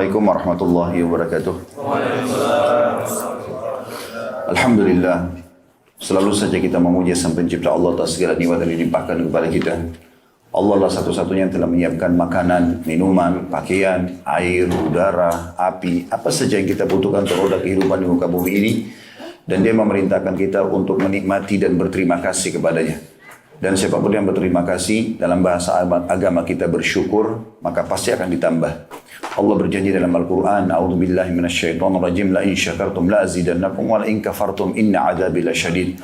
Assalamualaikum warahmatullahi wabarakatuh. Alhamdulillah, selalu saja kita memuji Sang Pencipta Allah atas segala nikmat yang dilimpahkan kepada kita. Allah lah satu-satunya yang telah menyiapkan makanan, minuman, pakaian, air, udara, api, apa saja yang kita butuhkan untuk roda kehidupan di muka bumi ini. Dan Dia memerintahkan kita untuk menikmati dan berterima kasih kepadanya. Dan siapapun yang berterima kasih dalam bahasa agama kita bersyukur, maka pasti akan ditambah. Allah berjanji dalam Al-Quran, A'udzubillahi minasyaitonirrajim, la in syakartum la azidannakum wa la in kafartum inna adzabi lasyadid.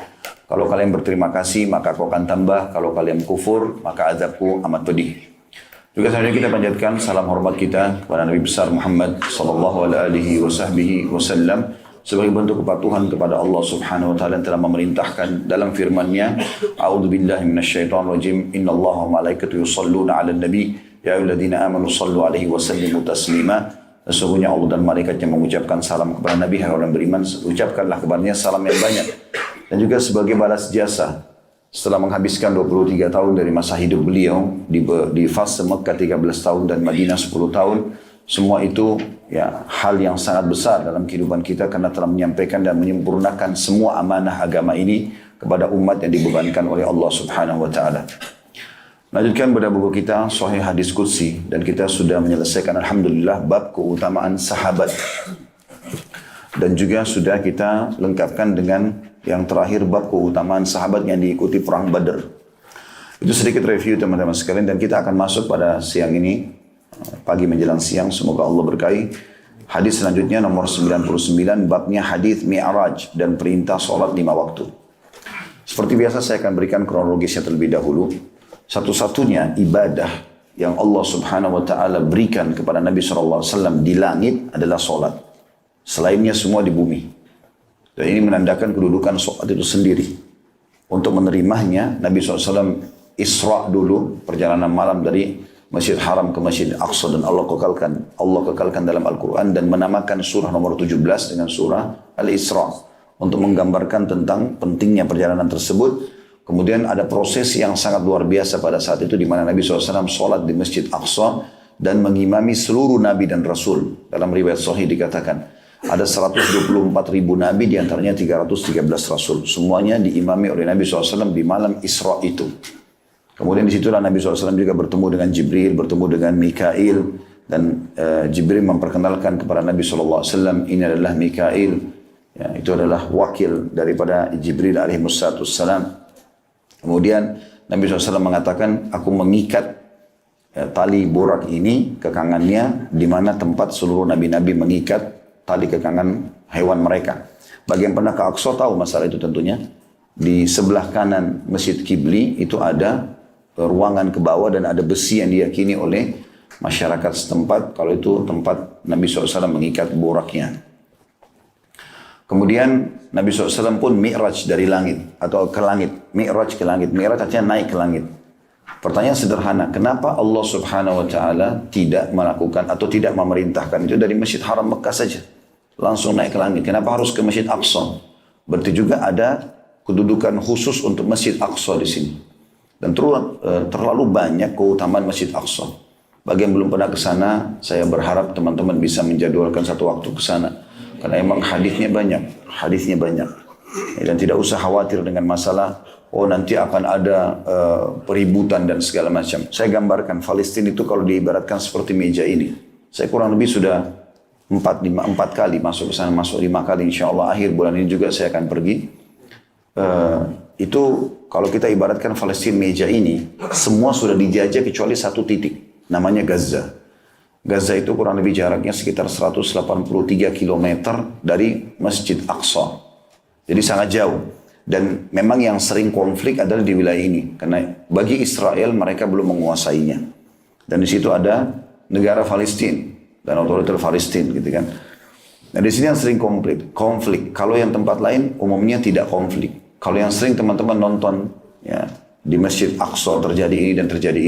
Kalau kalian berterima kasih, maka aku akan tambah. Kalau kalian kufur, maka azabku amat pedih. Juga selanjutnya kita panjatkan salam hormat kita kepada Nabi besar Muhammad sallallahu alaihi wasallam sebagai bentuk kepatuhan kepada Allah Subhanahu wa taala yang telah memerintahkan dalam firman-Nya, A'udzubillahi minasyaitonirrajim, innallaha wa malaikatahu yusholluna 'alan nabi. Ya ayyuhalladzina amanu shallu alaihi wa sallimu taslima. Sesungguhnya Allah dan malaikatnya mengucapkan salam kepada Nabi. Hai orang beriman, ucapkanlah kepadanya salam yang banyak. Dan juga sebagai balas jasa setelah menghabiskan 23 tahun dari masa hidup beliau di fase Mekah 13 tahun dan Madinah 10 tahun. Semua itu ya hal yang sangat besar dalam kehidupan kita karena telah menyampaikan dan menyempurnakan semua amanah agama ini kepada umat yang dibebankan oleh Allah Subhanahu wa taala. Lanjutkan pada buku kita Sahih Hadis Qudsi, dan kita sudah menyelesaikan alhamdulillah bab keutamaan sahabat. Dan juga sudah kita lengkapkan dengan yang terakhir bab keutamaan sahabat yang diikuti perang Badar. Itu sedikit review teman-teman sekalian, dan kita akan masuk pada siang ini, pagi menjelang siang, semoga Allah berkahi. Hadis selanjutnya nomor 99, babnya hadis Mi'raj dan perintah sholat 5 waktu. Seperti biasa saya akan berikan kronologisnya terlebih dahulu. Satu-satunya ibadah yang Allah Subhanahu wa taala berikan kepada Nabi sallallahu alaihi wasallam di langit adalah salat. Selainnya semua di bumi. Dan ini menandakan kedudukan salat itu sendiri. Untuk menerimanya, Nabi SAW Isra dulu, perjalanan malam dari Masjid Haram ke Masjid Aqsa, dan Allah kekalkan dalam Al-Quran dan menamakan surah nomor 17 dengan surah Al-Isra untuk menggambarkan tentang pentingnya perjalanan tersebut. Kemudian ada proses yang sangat luar biasa pada saat itu di mana Nabi SAW sholat di Masjid Aqsa dan mengimami seluruh Nabi dan Rasul. Dalam riwayat Sahih dikatakan ada 124 ribu Nabi, diantaranya 313 Rasul. Semuanya diimami oleh Nabi SAW di malam Isra itu. Kemudian disitulah Nabi SAW juga bertemu dengan Jibril, bertemu dengan Mikail. Dan Jibril memperkenalkan kepada Nabi SAW, ini adalah Mikail. Ya, itu adalah wakil daripada Jibril alaihissalam. Kemudian Nabi SAW mengatakan, aku mengikat tali borak ini kekangannya di mana tempat seluruh nabi-nabi mengikat tali kekangan hewan mereka. Bagi yang pernah ke Aqsa tahu masalah itu tentunya. Di sebelah kanan Masjid Qibli itu ada ruangan ke bawah dan ada besi yang diyakini oleh masyarakat setempat kalau itu tempat Nabi SAW mengikat boraknya. Kemudian Nabi SAW pun mi'raj dari langit atau ke langit. Mi'raj ke langit. Mi'raj artinya naik ke langit. Pertanyaan sederhana, kenapa Allah Subhanahu wa taala tidak melakukan atau tidak memerintahkan itu dari Masjid Haram Mekah saja? Langsung naik ke langit. Kenapa harus ke Masjid Aqsa? Berarti juga ada kedudukan khusus untuk Masjid Aqsa di sini. Dan terlalu banyak keutamaan Masjid Aqsa. Bagi yang belum pernah ke sana, saya berharap teman-teman bisa menjadwalkan satu waktu ke sana. Karena emang hadisnya banyak. Dan tidak usah khawatir dengan masalah, oh nanti akan ada peributan dan segala macam. Saya gambarkan Palestina itu kalau diibaratkan seperti meja ini. Saya kurang lebih sudah 4 kali masuk ke sana, masuk 5 kali. Insya Allah akhir bulan ini juga saya akan pergi. Itu kalau kita ibaratkan Palestina meja ini, semua sudah dijajah kecuali satu titik. Namanya Gaza. Gaza itu kurang lebih jaraknya sekitar 183 km dari Masjid Aqsa. Jadi sangat jauh. Dan memang yang sering konflik adalah di wilayah ini. Karena bagi Israel mereka belum menguasainya. Dan di situ ada negara Palestina dan otoriter Palestina gitu kan. Nah di sini yang sering konflik. Kalau yang tempat lain umumnya tidak konflik. Kalau yang sering teman-teman nonton ya di Masjid Aqsa terjadi ini dan terjadi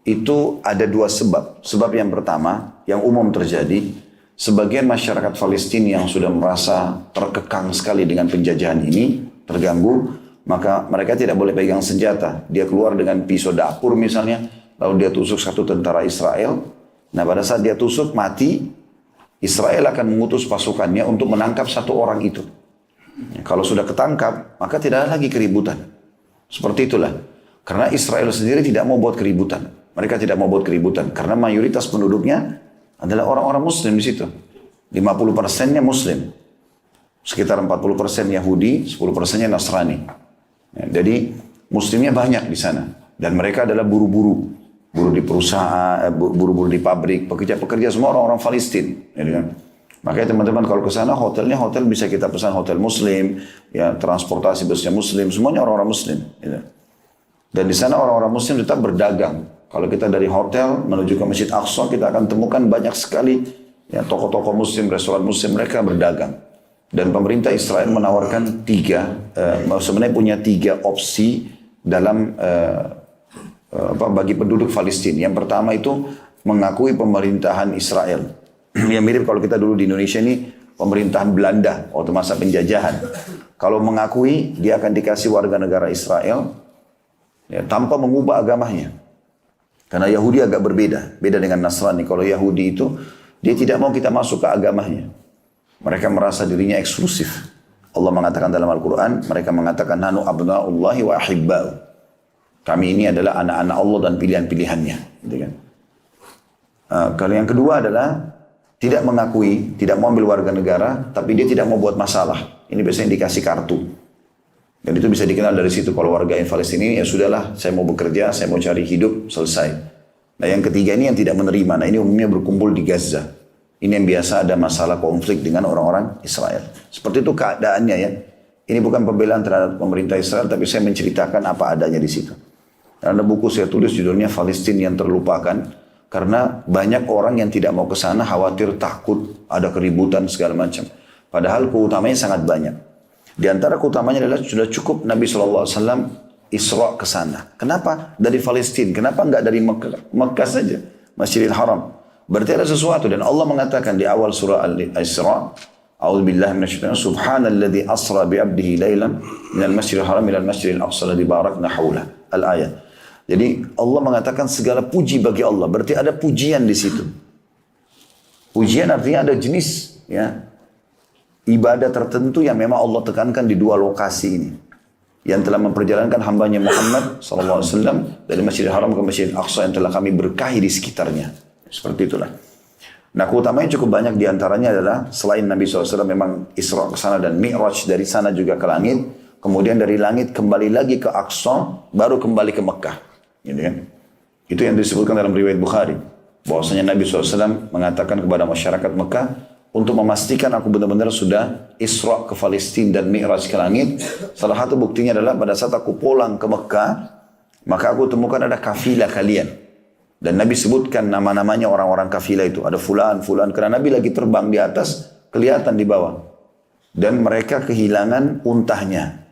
itu ada 2 sebab. Sebab yang pertama, yang umum terjadi, sebagian masyarakat Palestina yang sudah merasa terkekang sekali dengan penjajahan ini, terganggu, maka mereka tidak boleh pegang senjata. Dia keluar dengan pisau dapur misalnya, lalu dia tusuk satu tentara Israel. Nah pada saat dia tusuk mati, Israel akan mengutus pasukannya untuk menangkap satu orang itu. Kalau sudah ketangkap, maka tidak ada lagi keributan. Seperti itulah. Karena Israel sendiri tidak mau buat keributan. Mereka tidak mau buat keributan. Karena mayoritas penduduknya adalah orang-orang Muslim di situ. 50%-nya Muslim. Sekitar 40% Yahudi, 10%-nya Nasrani. Jadi Muslimnya banyak di sana. Dan mereka adalah buru-buru. Buruh di perusahaan, buru-buru di pabrik, pekerja-pekerja semua orang-orang Palestina. Makanya teman-teman kalau ke sana hotelnya hotel bisa kita pesan hotel Muslim, ya transportasi busnya Muslim, semuanya orang-orang Muslim. Gitu. Dan di sana orang-orang Muslim tetap berdagang. Kalau kita dari hotel menuju ke Masjid Aqsa, kita akan temukan banyak sekali ya toko-toko Muslim, restoran Muslim mereka berdagang. Dan pemerintah Israel menawarkan sebenarnya punya 3 opsi dalam bagi penduduk Palestina. Yang pertama itu mengakui pemerintahan Israel. Yang mirip kalau kita dulu di Indonesia ini pemerintahan Belanda waktu masa penjajahan. Kalau mengakui dia akan dikasih warga negara Israel ya, tanpa mengubah agamanya. Karena Yahudi agak berbeda, beda dengan Nasrani. Kalau Yahudi itu dia tidak mau kita masuk ke agamanya. Mereka merasa dirinya eksklusif. Allah mengatakan dalam Al-Quran, mereka mengatakan nanu abna'ullahi wa ahibba'u. Kami ini adalah anak-anak Allah dan pilihan-pilihannya. Gitu kan? Kalau yang kedua adalah tidak mengakui, tidak mau ambil warga negara, tapi dia tidak mau buat masalah. Ini biasanya dikasih kartu. Dan itu bisa dikenal dari situ. Kalau warga Palestina ini, ya sudahlah, saya mau bekerja, saya mau cari hidup, selesai. Nah yang ketiga ini yang tidak menerima. Nah ini umumnya berkumpul di Gaza. Ini yang biasa ada masalah konflik dengan orang-orang Israel. Seperti itu keadaannya ya. Ini bukan pembelaan terhadap pemerintah Israel, tapi saya menceritakan apa adanya di situ. Dan ada buku saya tulis judulnya Palestina yang Terlupakan. Karena banyak orang yang tidak mau ke sana khawatir, takut, ada keributan segala macam. Padahal keutamanya sangat banyak. Di antara keutamanya adalah sudah cukup Nabi SAW Isra ke sana. Kenapa? Dari Palestina. Kenapa enggak dari Mekah saja? Masjidil Haram. Berarti ada sesuatu. Dan Allah mengatakan di awal surah Al-Isra. A'udzubillahi minasyaitonir rajim. Subhanalladzi asra bi'abdihi lailan minal masjidil haram ilal masjidil aqsa alladzi barakna haulah. Al-ayat. Jadi Allah mengatakan segala puji bagi Allah. Berarti ada pujian di situ. Pujian artinya ada jenis ya ibadah tertentu yang memang Allah tekankan di 2 lokasi ini. Yang telah memperjalankan hambanya Muhammad SAW dari Masjidil Haram ke Masjidil Aqsa yang telah kami berkahi di sekitarnya. Seperti itulah. Nah keutamanya cukup banyak diantaranya adalah selain Nabi SAW memang Isra ke sana dan Mi'raj dari sana juga ke langit. Kemudian dari langit kembali lagi ke Aqsa baru kembali ke Mekah. Gitu kan? Itu yang disebutkan dalam riwayat Bukhari. Bahwasanya Nabi SAW mengatakan kepada masyarakat Mekah, untuk memastikan aku benar-benar sudah Isra ke Palestina dan Mi'raj ke langit. Salah satu buktinya adalah pada saat aku pulang ke Mekah, maka aku temukan ada kafilah kalian. Dan Nabi sebutkan nama-namanya orang-orang kafilah itu. Ada fulan, fulan. Karena Nabi lagi terbang di atas, kelihatan di bawah. Dan mereka kehilangan untahnya.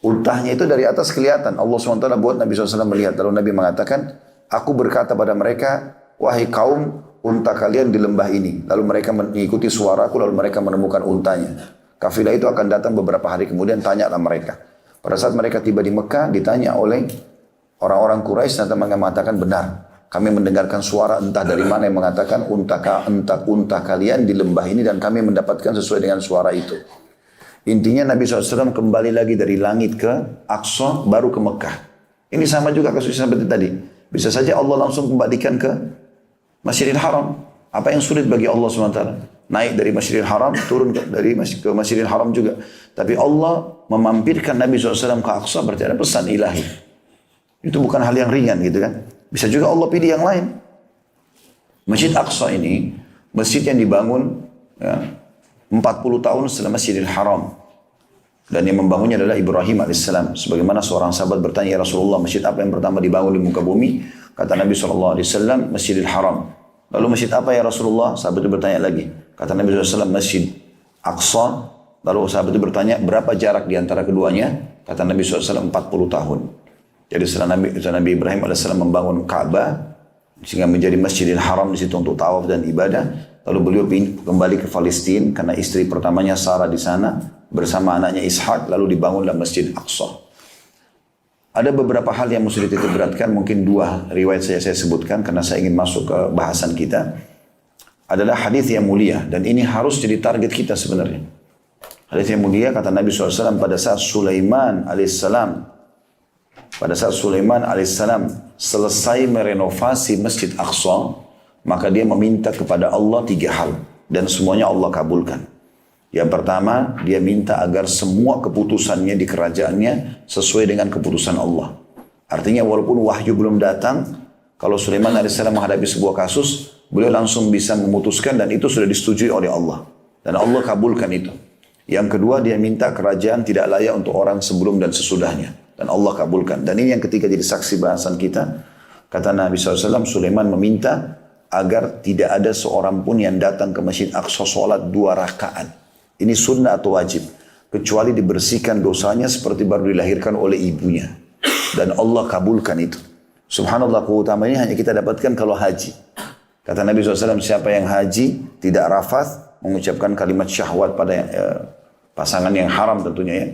Untahnya itu dari atas kelihatan. Allah SWT buat Nabi SAW melihat. Lalu Nabi mengatakan, aku berkata pada mereka, wahai kaum, unta kalian di lembah ini. Lalu mereka mengikuti suaraku, lalu mereka menemukan untanya. Kafilah itu akan datang beberapa hari kemudian, tanyalah mereka. Pada saat mereka tiba di Mekah, ditanya oleh orang-orang Quraisy, ternyata mereka mengatakan benar. Kami mendengarkan suara entah dari mana yang mengatakan unta kalian di lembah ini dan kami mendapatkan sesuai dengan suara itu. Intinya Nabi SAW kembali lagi dari langit ke Aqsa baru ke Mekah. Ini sama juga kasusnya seperti tadi. Bisa saja Allah langsung kembalikan ke Masjidil Haram. Apa yang sulit bagi Allah SWT? Naik dari Masjidil Haram, turun ke Masjidil Haram juga. Tapi Allah memampirkan Nabi SAW ke Aqsa berarti ada pesan ilahi. Itu bukan hal yang ringan gitu kan. Bisa juga Allah pilih yang lain. Masjid Aqsa ini, masjid yang dibangun ya, 40 tahun setelah Masjidil Haram. Dan yang membangunnya adalah Ibrahim AS. Sebagaimana seorang sahabat bertanya, ya Rasulullah, masjid apa yang pertama dibangun di muka bumi? Kata Nabi SAW, Masjidil Haram. Lalu masjid apa ya Rasulullah? Sahabat itu bertanya lagi. Kata Nabi SAW, Masjid Aqsa. Lalu sahabat itu bertanya, berapa jarak di antara keduanya? Kata Nabi SAW, 40 tahun. Jadi setelah Nabi Ibrahim AS membangun Ka'bah, sehingga menjadi Masjidil Haram di situ untuk tawaf dan ibadah. Lalu beliau kembali ke Palestina karena istri pertamanya Sarah di sana bersama anaknya Ishak, lalu dibangunlah Masjid Aqsa. Ada beberapa hal yang mesti dititik beratkan, mungkin 2 riwayat saya sebutkan karena saya ingin masuk ke bahasan kita. adalah hadis yang mulia dan ini harus jadi target kita sebenarnya. Hadis yang mulia kata Nabi SAW pada saat Sulaiman alaihissalam selesai merenovasi Masjid Aqsa, maka dia meminta kepada Allah 3 hal dan semuanya Allah kabulkan. Yang pertama, dia minta agar semua keputusannya di kerajaannya sesuai dengan keputusan Allah. Artinya walaupun wahyu belum datang, kalau Sulaiman alaihissalam menghadapi sebuah kasus, beliau langsung bisa memutuskan dan itu sudah disetujui oleh Allah. Dan Allah kabulkan itu. Yang kedua, dia minta kerajaan tidak layak untuk orang sebelum dan sesudahnya. Dan Allah kabulkan. Dan ini yang ketiga jadi saksi bahasan kita. Kata Nabi SAW, Sulaiman meminta agar tidak ada seorang pun yang datang ke Masjid Aqsa sholat 2 rakaat. Ini sunnah atau wajib. Kecuali dibersihkan dosanya seperti baru dilahirkan oleh ibunya. Dan Allah kabulkan itu. Subhanallah, keutamaan ini hanya kita dapatkan kalau haji. Kata Nabi SAW, siapa yang haji tidak rafath, mengucapkan kalimat syahwat pada pasangan yang haram tentunya ya.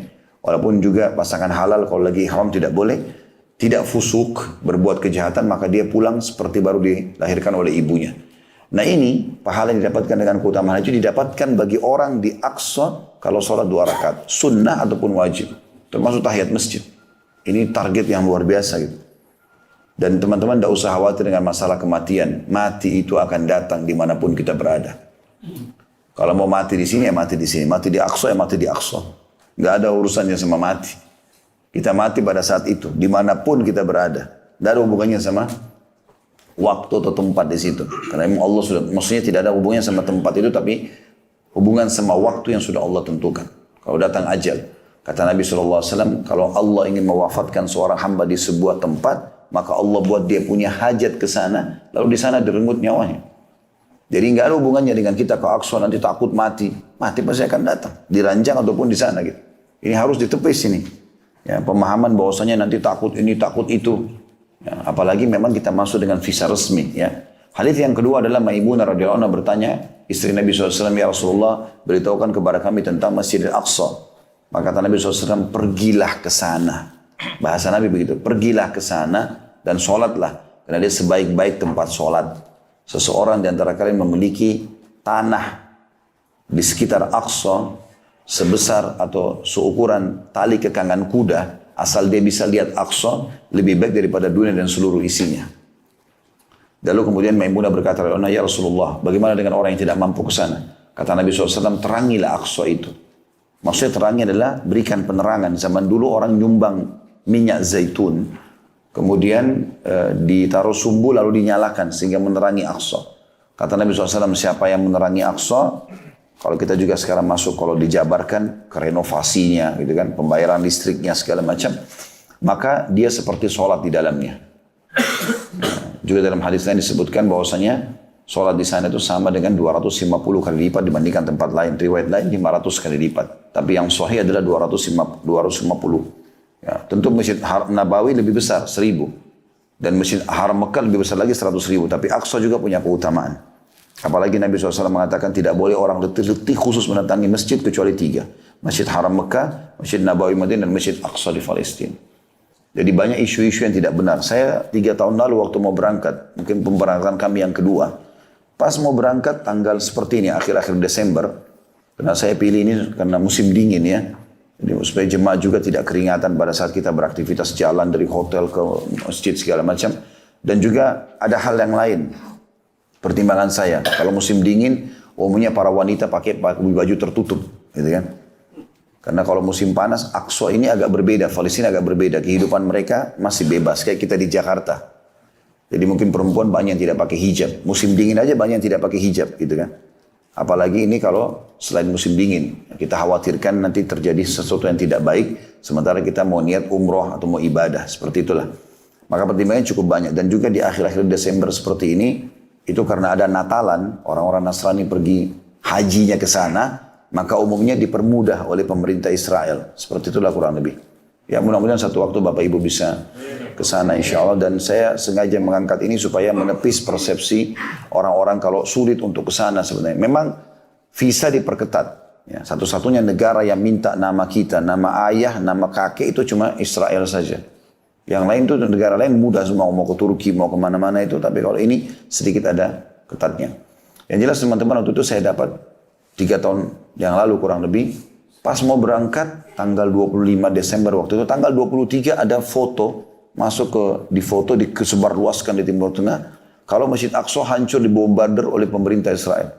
Walaupun juga pasangan halal kalau lagi haram tidak boleh. Tidak fusuk, berbuat kejahatan, maka dia pulang seperti baru dilahirkan oleh ibunya. Nah ini, pahala yang didapatkan dengan keutamaan haji didapatkan bagi orang di Aqsa kalau sholat 2 rakaat. Sunnah ataupun wajib. Termasuk tahiyat masjid. Ini target yang luar biasa gitu. Dan teman-teman tidak usah khawatir dengan masalah kematian. Mati itu akan datang dimanapun kita berada. Kalau mau mati di sini ya mati di sini. Mati di Aqsa ya mati di Aqsa. Nggak ada urusannya sama mati. Kita mati pada saat itu. Dimanapun kita berada. Tidak ada hubungannya sama waktu atau tempat di situ. Karena Allah sudah, maksudnya tidak ada hubungannya sama tempat itu. Tapi hubungan sama waktu yang sudah Allah tentukan. Kalau datang ajal. Kata Nabi SAW, kalau Allah ingin mewafatkan seorang hamba di sebuah tempat, maka Allah buat dia punya hajat ke sana, lalu di sana direnggut nyawanya. Jadi nggak ada hubungannya dengan kita ke Aqsa nanti takut mati. Mati pasti akan datang, di ranjang ataupun di sana gitu. Ini harus ditepis ini. Ya, pemahaman bahwasanya nanti takut ini, takut itu. Ya, apalagi memang kita masuk dengan visa resmi. Ya. Hadits yang kedua adalah Maimunah radhiyallahu anha bertanya, istri Nabi SAW, ya Rasulullah, beritahukan kepada kami tentang Masjidil Aqsa. Maka kata Nabi SAW, pergilah ke sana. Bahasa Nabi begitu, pergilah ke sana dan sholatlah. Karena dia sebaik-baik tempat sholat. Seseorang di antara kalian memiliki tanah di sekitar Aqsa sebesar atau seukuran tali kekangan kuda, asal dia bisa lihat Aqsa, lebih baik daripada dunia dan seluruh isinya. Lalu kemudian Maimunah berkata, ya Rasulullah, bagaimana dengan orang yang tidak mampu ke sana? Kata Nabi SAW, terangilah Aqsa itu. Maksudnya terangnya adalah berikan penerangan. Zaman dulu orang nyumbang minyak zaitun, kemudian ditaruh sumbu lalu dinyalakan sehingga menerangi Aqsa. Kata Nabi SAW, siapa yang menerangi Aqsa, kalau kita juga sekarang masuk, kalau dijabarkan ke renovasinya, gitu kan, pembayaran listriknya segala macam, maka dia seperti sholat di dalamnya. Juga dalam hadis lain disebutkan bahwasanya sholat di sana itu sama dengan 250 kali lipat dibandingkan tempat lain. Riwayat lain 500 kali lipat. Tapi yang sahih adalah 250. Ya, tentu Masjid Nabawi lebih besar, 1000. Dan Masjid Haram Mekah lebih besar lagi, 100.000. Tapi Aqsa juga punya keutamaan. Apalagi Nabi SAW mengatakan tidak boleh orang letih-letih khusus mendatangi masjid kecuali 3. Masjid Haram Mekah, Masjid Nabawi Madinah, dan Masjid Aqsa di Palestina. Jadi banyak isu-isu yang tidak benar. Saya 3 tahun lalu waktu mau berangkat, mungkin pemberangkatan kami yang kedua, pas mau berangkat tanggal seperti ini, akhir-akhir Desember, karena saya pilih ini karena musim dingin ya, jadi supaya jemaah juga tidak keringatan pada saat kita beraktivitas jalan dari hotel ke masjid segala macam. Dan juga ada hal yang lain, pertimbangan saya, kalau musim dingin, umumnya para wanita pakai baju tertutup, gitu kan. Karena kalau musim panas, Aqsa ini agak berbeda, Palestina agak berbeda. Kehidupan mereka masih bebas, kayak kita di Jakarta. Jadi mungkin perempuan banyak yang tidak pakai hijab. Musim dingin aja banyak yang tidak pakai hijab, gitu kan. Apalagi ini kalau selain musim dingin. Kita khawatirkan nanti terjadi sesuatu yang tidak baik, sementara kita mau niat umroh atau mau ibadah, seperti itulah. Maka pertimbangannya cukup banyak. Dan juga di akhir-akhir Desember seperti ini, itu karena ada Natalan, orang-orang Nasrani pergi hajinya ke sana, maka umumnya dipermudah oleh pemerintah Israel. Seperti itulah kurang lebih. Ya mudah-mudahan satu waktu Bapak Ibu bisa ke sana insya Allah. Dan saya sengaja mengangkat ini supaya menepis persepsi orang-orang kalau sulit untuk ke sana sebenarnya. Memang visa diperketat. Ya, satu-satunya negara yang minta nama kita, nama ayah, nama kakek itu cuma Israel saja. Yang lain itu negara lain mudah semua, mau ke Turki, mau kemana-mana itu. Tapi kalau ini sedikit ada ketatnya. Yang jelas teman-teman, waktu itu saya dapat 3 tahun yang lalu kurang lebih, pas mau berangkat tanggal 25 Desember waktu itu, tanggal 23 ada foto masuk disebarluaskan di Timur Tengah kalau Masjid Aqsa hancur dibombardir oleh pemerintah Israel.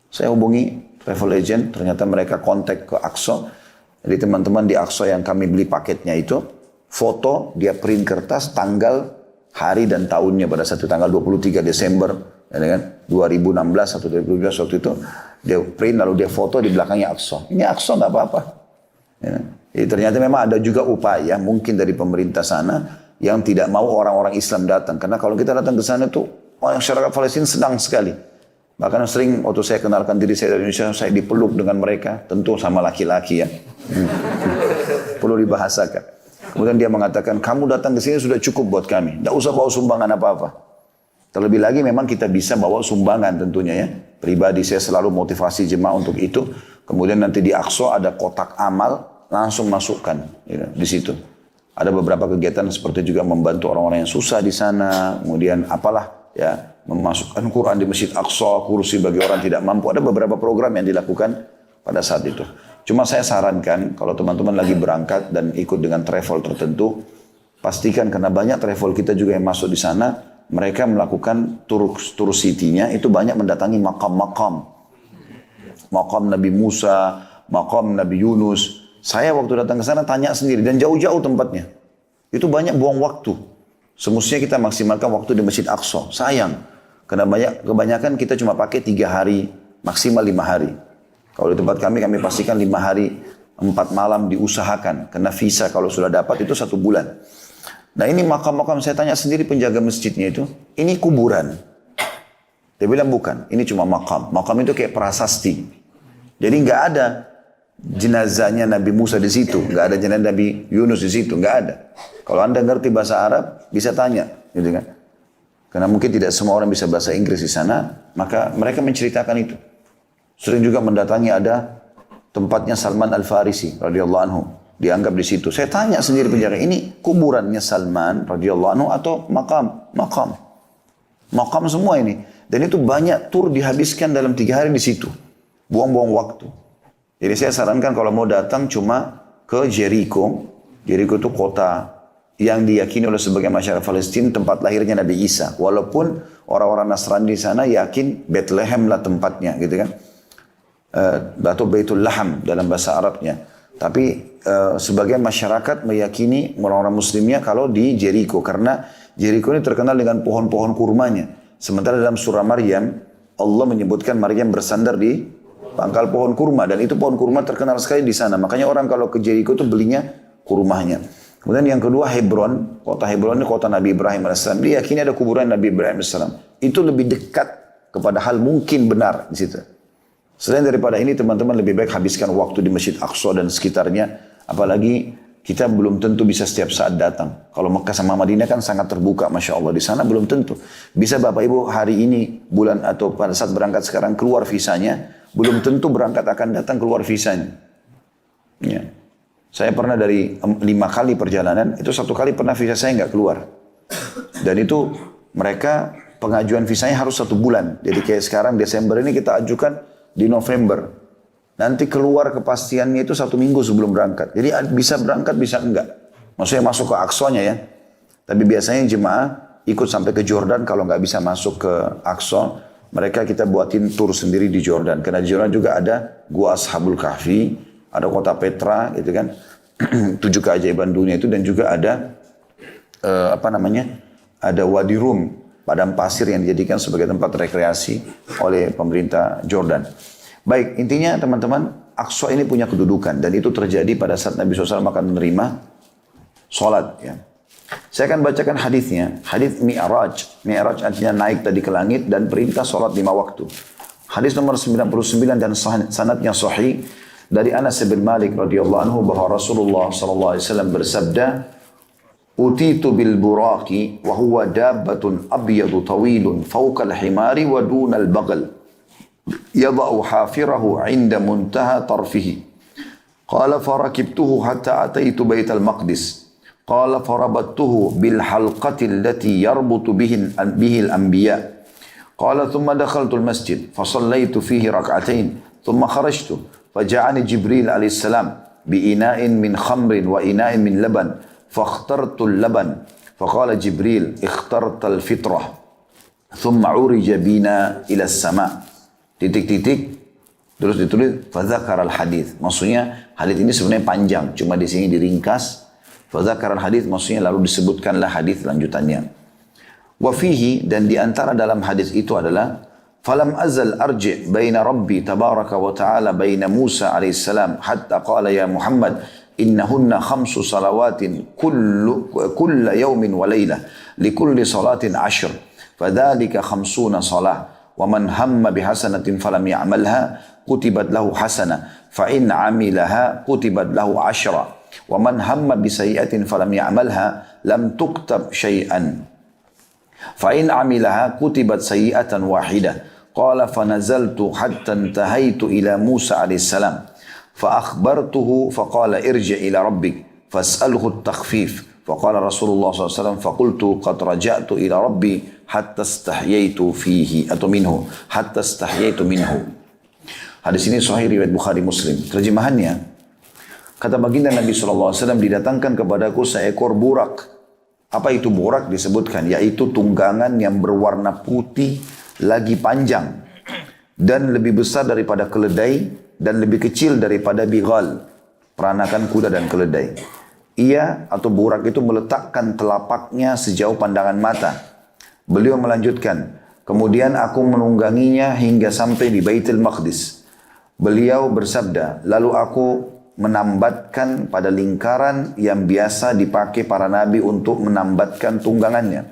Saya hubungi travel agent, ternyata mereka kontak ke Aqsa. Jadi teman-teman di Aqsa yang kami beli paketnya itu, foto dia print kertas tanggal, hari dan tahunnya pada satu tanggal 23 Desember ya kan 2016 atau 2017 waktu itu dia print lalu dia foto di belakangnya Aqsa. Ini Aqsa nggak apa-apa. Ya kan? Jadi ternyata memang ada juga upaya mungkin dari pemerintah sana yang tidak mau orang-orang Islam datang, karena kalau kita datang ke sana tuh masyarakat Palestina senang sekali. Bahkan sering waktu saya kenalkan diri saya dari Indonesia, saya dipeluk dengan mereka, tentu sama laki-laki ya. Perlu dibahasakan. Kemudian dia mengatakan, kamu datang ke sini sudah cukup buat kami. Tidak usah bawa sumbangan apa-apa. Terlebih lagi memang kita bisa bawa sumbangan tentunya ya. Pribadi saya selalu motivasi jemaah untuk itu. Kemudian nanti di Aqsa ada kotak amal, langsung masukkan ya, di situ. Ada beberapa kegiatan seperti juga membantu orang-orang yang susah di sana. Kemudian apalah ya, memasukkan Quran di Masjid Aqsa, kursi bagi orang tidak mampu. Ada beberapa program yang dilakukan pada saat itu. Cuma saya sarankan kalau teman-teman lagi berangkat dan ikut dengan travel tertentu, pastikan karena banyak travel kita juga yang masuk di sana, mereka melakukan tur city-nya itu banyak mendatangi makam-makam. Makam Nabi Musa, makam Nabi Yunus. Saya waktu datang ke sana tanya sendiri dan jauh-jauh tempatnya. Itu banyak buang waktu. Semestinya kita maksimalkan waktu di Masjid Aqsa. Sayang, karena kebanyakan kita cuma pakai 3 hari, maksimal 5 hari. Kalau di tempat kami pastikan 5 hari, 4 malam diusahakan. Karena visa kalau sudah dapat itu 1 bulan. Nah ini makam-makam, saya tanya sendiri penjaga masjidnya itu, ini kuburan. Dia bilang bukan, ini cuma makam. Makam itu kayak prasasti. Jadi nggak ada jenazahnya Nabi Musa di situ, nggak ada jenazah Nabi Yunus di situ, nggak ada. Kalau Anda ngerti bahasa Arab, bisa tanya, gitu kan? Karena mungkin tidak semua orang bisa bahasa Inggris di sana, maka mereka menceritakan itu. Sering juga mendatangi ada tempatnya Salman Al-Farisi radhiyallahu anhu, dianggap di situ. Saya tanya sendiri penjaga, ini kuburannya Salman radhiyallahu anhu atau makam? Makam semua ini. Dan itu banyak tur dihabiskan dalam 3 hari di situ. Buang-buang waktu. Jadi saya sarankan kalau mau datang cuma ke Jericho. Jericho itu kota yang diyakini oleh sebagian masyarakat Palestina tempat lahirnya Nabi Isa. Walaupun orang-orang Nasrani di sana yakin Bethlehem lah tempatnya, gitu kan? Atau Baitul Laham dalam bahasa Arabnya. Tapi sebagian masyarakat meyakini orang-orang Muslimnya kalau di Jericho, karena Jericho ini terkenal dengan pohon-pohon kurmanya. Sementara dalam surah Maryam Allah menyebutkan Maryam bersandar di pangkal pohon kurma, dan itu pohon kurma terkenal sekali di sana. Makanya orang kalau ke Jericho itu belinya kurmanya. Kemudian yang kedua Hebron, kota Hebron ini kota Nabi Ibrahim AS. Diyakini ada kuburan Nabi Ibrahim AS. Itu lebih dekat kepada hal mungkin benar di situ. Selain daripada ini teman-teman lebih baik habiskan waktu di Masjid Aqsa dan sekitarnya. Apalagi kita belum tentu bisa setiap saat datang. Kalau Mekah sama Madinah kan sangat terbuka, Masya Allah. Di sana belum tentu. Bisa Bapak Ibu hari ini, bulan atau pada saat berangkat sekarang keluar visanya. Belum tentu berangkat akan datang keluar visanya. Ya. Saya pernah dari 5 kali perjalanan, itu 1 kali pernah visa saya nggak keluar. Dan itu mereka pengajuan visanya harus 1 bulan. Jadi kayak sekarang Desember ini kita ajukan di November. Nanti keluar kepastiannya itu 1 minggu sebelum berangkat. Jadi bisa berangkat, bisa enggak. Maksudnya masuk ke Aqsa-nya ya. Tapi biasanya jemaah ikut sampai ke Jordan. Kalau nggak bisa masuk ke Aqsa, mereka kita buatin tur sendiri di Jordan. Karena di Jordan juga ada Gua Ashabul Kahfi, ada kota Petra gitu kan. 7 keajaiban dunia itu, dan juga ada ada Wadi Rum, padang pasir yang dijadikan sebagai tempat rekreasi oleh pemerintah Jordan. Baik, intinya teman-teman, Aqsa ini punya kedudukan, dan itu terjadi pada saat Nabi SAW akan menerima sholat. Ya. Saya akan bacakan hadisnya. Hadis Mi'raj. Mi'raj artinya naik tadi ke langit dan perintah sholat 5 waktu. Hadis nomor 99 dan sanadnya sahih dari Anas bin Malik radhiyallahu anhu bahwa Rasulullah SAW bersabda, Utitu bil buraqi wa huwa dabbatun abyadu tawilun fawqa al-himari wa duna al-baghal yada'u hafirahu 'inda muntaha tarfihi. Qala farakibtuhu hatta ataitu bait al-maqdis. Qala farabattuhu bil halqati allati yarbutu bihi al-anbiya. Qala thumma dakhaltul masjid fasallaitu fihi rak'atain thumma kharajtu faja'ani Jibril alaihissalam bi'ina'in min khamrin wa ina'in min laban fakhtartul laban faqala Jibril ikhtartal fitrah thumma urija bina ila sama titik-titik terus ditulis fadzakara al-hadits. Maksudnya hadits ini sebenarnya panjang, cuma di sini diringkas. Fadzakara al-hadits maksudnya lalu disebutkanlah hadits lanjutannya. Wa fihi, dan di antara dalam hadis itu adalah falam azal arji' baina rabbi tabaraka wa ta'ala baina Musa alaihissalam hatta qala ya Muhammad innahunna khamsu salawatin kulla yawmin wa laylah likulli salatin 10 fadhalika khamsuna salah wa man hamma bihasanatin falam ya'malha kutibat lahu hasanah fa in 'amilaha kutibat lahu 10 wa man hamma bisayyi'atin falam ya'malha lam tuktab syai'an fa in 'amilaha kutibat sayyi'atan wahidah qala fa nazaltu hatta intahaitu ila Musa alaihissalam fa akhbartuhu fa qala irji' ila rabbik fas'alhu at-takhfif fa qala Rasulullah SAW fa qultu qad raja'tu ila rabbi hatta istahyaitu fihi atau minhu hatta istahyaitu minhu. Hadis ini sahih riwayat Bukhari Muslim. Terjemahannya, kata baginda Nabi SAW, didatangkan kepadaku seekor burak. Apa itu burak? Disebutkan, yaitu tunggangan yang berwarna putih lagi panjang dan lebih besar daripada keledai dan lebih kecil daripada bighal, peranakan kuda dan keledai. Ia atau burak itu meletakkan telapaknya sejauh pandangan mata. Beliau melanjutkan, kemudian aku menungganginya hingga sampai di Baitul Maqdis. Beliau bersabda, lalu aku menambatkan pada lingkaran yang biasa dipakai para nabi untuk menambatkan tunggangannya.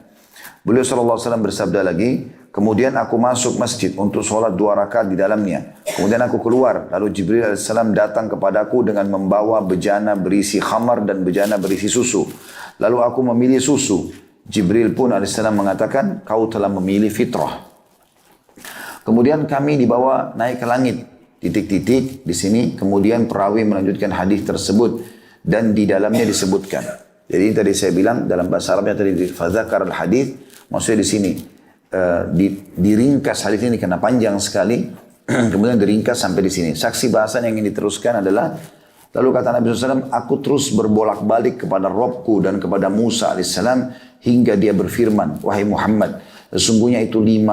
Beliau SAW bersabda lagi, kemudian aku masuk masjid untuk sholat 2 rakaat di dalamnya. Kemudian aku keluar, lalu Jibril AS datang kepadaku dengan membawa bejana berisi khamar dan bejana berisi susu. Lalu aku memilih susu. Jibril pun AS mengatakan, kau telah memilih fitrah. Kemudian kami dibawa naik ke langit. Titik-titik di sini, kemudian perawi melanjutkan hadis tersebut dan di dalamnya disebutkan. Jadi tadi saya bilang dalam bahasa Arabnya tadi fadzakar al-hadis, maksudnya di sini diringkas hadis ini karena panjang sekali, kemudian diringkas sampai di sini. Saksi bahasan yang ingin diteruskan adalah lalu kata Nabi SAW, aku terus berbolak-balik kepada Robku dan kepada Musa AS hingga dia berfirman, wahai Muhammad, sesungguhnya itu 5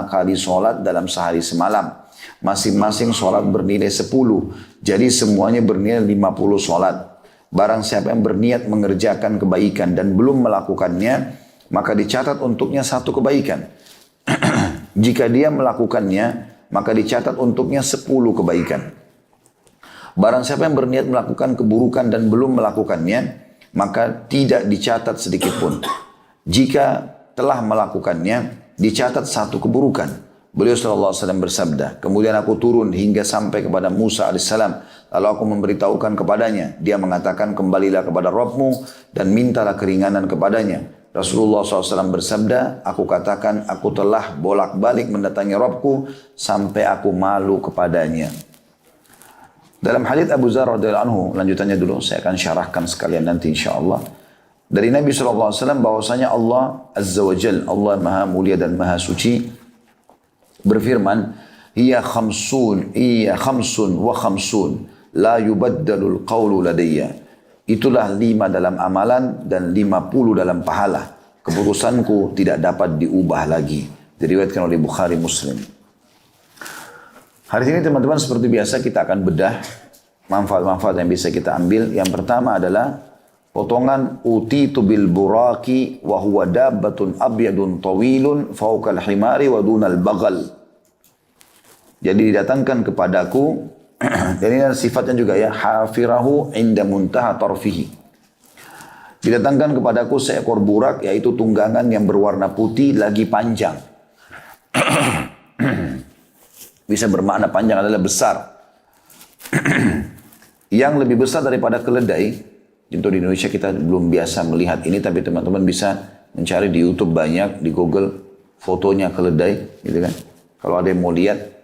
kali sholat dalam sehari semalam. Masing-masing sholat bernilai 10. Jadi semuanya bernilai 50 sholat. Barang siapa yang berniat mengerjakan kebaikan dan belum melakukannya, maka dicatat untuknya 1 kebaikan. Jika dia melakukannya, maka dicatat untuknya 10 kebaikan. Barang siapa yang berniat melakukan keburukan dan belum melakukannya, maka tidak dicatat sedikit pun. Jika telah melakukannya, dicatat 1 keburukan. Beliau SAW bersabda, kemudian aku turun hingga sampai kepada Musa AS. Lalu aku memberitahukan kepadanya. Dia mengatakan, kembalilah kepada Rabbmu dan mintalah keringanan kepadanya. Rasulullah SAW bersabda, aku katakan, aku telah bolak-balik mendatangi Rabbku sampai aku malu kepadanya. Dalam hadits Abu Dzar radhiyallahu anhu, lanjutannya dulu, saya akan syarahkan sekalian nanti insyaAllah. Dari Nabi SAW bahwasanya Allah Azza wa Jal, Allah Maha Mulia dan Maha Suci, berfirman, Iya khamsun wa khamsun, la yubaddalul qawlu ladayya. Itulah 5 dalam amalan dan 50 dalam pahala. Keputusanku tidak dapat diubah lagi. Diriwayatkan oleh Bukhari Muslim. Hari ini teman-teman seperti biasa kita akan bedah manfaat-manfaat yang bisa kita ambil. Yang pertama adalah potongan utitu bil buraki wa huwa dabbatun abyadun tawilun fawqal himari wa dunal bagal. Jadi didatangkan kepadaku, dan ini sifatnya juga ya, hafirahu inda muntaha tarfihi. Didatangkan kepadaku seekor burak, yaitu tunggangan yang berwarna putih lagi panjang. Bisa bermakna panjang adalah besar. Yang lebih besar daripada keledai. Tentu di Indonesia kita belum biasa melihat ini, tapi teman-teman bisa mencari di YouTube banyak, di Google fotonya keledai, gitu kan. Kalau ada yang mau lihat,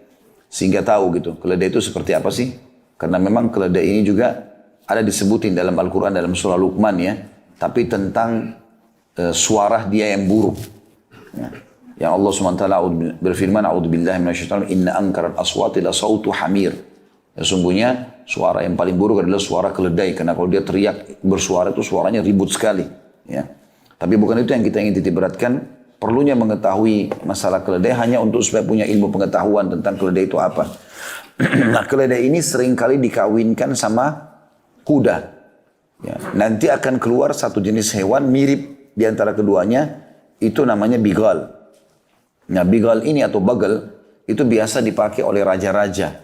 sehingga tahu gitu, keledai itu seperti apa sih? Karena memang keledai ini juga ada disebutin dalam Al-Quran, dalam surah Luqman ya, tapi tentang suara dia yang buruk. Ya. Yang Allah SWT berfirman, A'udzubillahi minasyaitonir rajim, inna ankaral aswati la sautu hamir. Sesungguhnya suara yang paling buruk adalah suara keledai, karena kalau dia teriak bersuara itu suaranya ribut sekali. Ya. Tapi bukan itu yang kita ingin titik beratkan. Perlunya mengetahui masalah keledai hanya untuk supaya punya ilmu pengetahuan tentang keledai itu apa. Nah, keledai ini seringkali dikawinkan sama kuda. Ya. Nanti akan keluar satu jenis hewan mirip di antara keduanya, itu namanya bigal. Nah, bigal ini atau bagal itu biasa dipakai oleh raja-raja.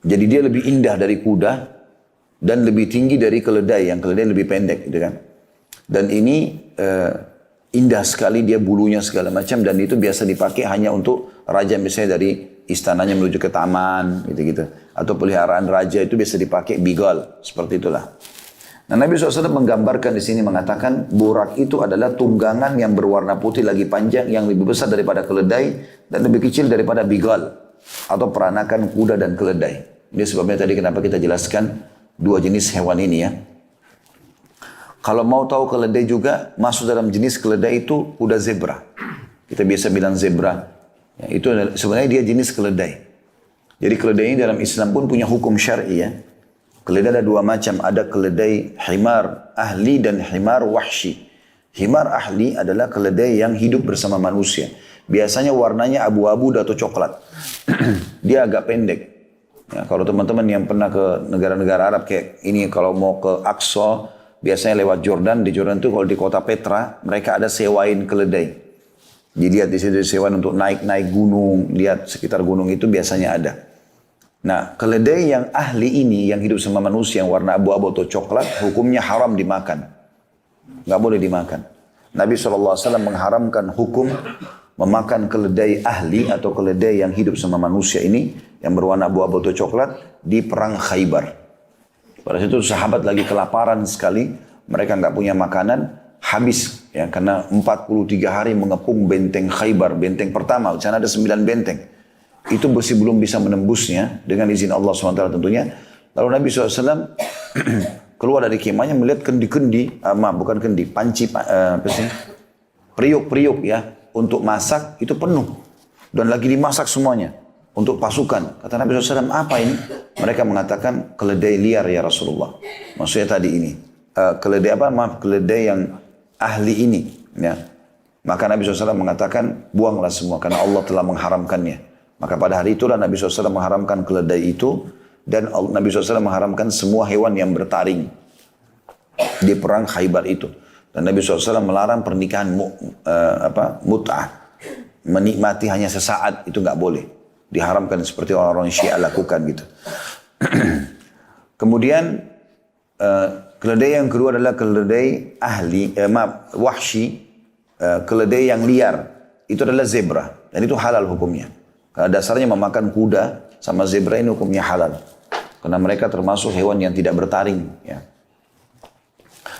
Jadi dia lebih indah dari kuda dan lebih tinggi dari keledai, yang keledai lebih pendek, gitu kan. Dan ini indah sekali, dia bulunya segala macam, dan itu biasa dipakai hanya untuk raja, misalnya dari istananya menuju ke taman, gitu-gitu. Atau peliharaan raja itu biasa dipakai bigal, seperti itulah. Nah, Nabi SAW menggambarkan di sini, mengatakan burak itu adalah tunggangan yang berwarna putih lagi panjang, yang lebih besar daripada keledai dan lebih kecil daripada bigal, atau peranakan kuda dan keledai. Ini sebabnya tadi kenapa kita jelaskan dua jenis hewan ini ya. Kalau mau tahu keledai juga, masuk dalam jenis keledai itu kuda zebra. Kita biasa bilang zebra. Ya, itu sebenarnya dia jenis keledai. Jadi keledai ini dalam Islam pun punya hukum syar'i ya. Keledai ada dua macam, ada keledai himar ahli dan himar wahsyi. Himar ahli adalah keledai yang hidup bersama manusia. Biasanya warnanya abu-abu atau coklat. Dia agak pendek. Ya, kalau teman-teman yang pernah ke negara-negara Arab kayak ini, kalau mau ke Aqsa, biasanya lewat Jordan. Di Jordan itu kalau di kota Petra, mereka ada sewain keledai. Dilihat di situ sewain untuk naik-naik gunung, lihat sekitar gunung itu biasanya ada. Nah, keledai yang ahli ini, yang hidup sama manusia, yang warna abu-abu atau coklat, hukumnya haram dimakan. Nggak boleh dimakan. Nabi SAW mengharamkan hukum memakan keledai ahli atau keledai yang hidup sama manusia ini, yang berwarna abu-abu atau coklat, di perang Khaybar. Pada situ sahabat lagi kelaparan sekali, mereka nggak punya makanan, habis. Ya, karena 43 hari mengepung benteng Khaybar, benteng pertama, di sana ada 9 benteng. Itu besi belum bisa menembusnya dengan izin Allah SWT tentunya. Lalu Nabi SAW keluar dari kemahnya melihat kendi-kendi, bukan kendi, panci, periuk-periuk ya, untuk masak itu penuh. Dan lagi dimasak semuanya untuk pasukan. Kata Nabi SAW, apa ini? Mereka mengatakan keledai liar ya Rasulullah. Maksudnya tadi ini. Keledai apa? Maaf, keledai yang ahli ini. Ya. Maka Nabi SAW mengatakan, buanglah semua karena Allah telah mengharamkannya. Maka pada hari itulah Nabi SAW mengharamkan keledai itu, dan Nabi SAW mengharamkan semua hewan yang bertaring di perang Khaybar itu. Dan Nabi SAW melarang pernikahan mut'ah, menikmati hanya sesaat, itu nggak boleh. Diharamkan seperti orang-orang Syiah lakukan gitu. Kemudian keledai yang kedua adalah keledai wahsyi, keledai yang liar. Itu adalah zebra, dan itu halal hukumnya. Karena dasarnya memakan kuda sama zebra ini hukumnya halal. Karena mereka termasuk hewan yang tidak bertaring. Ya.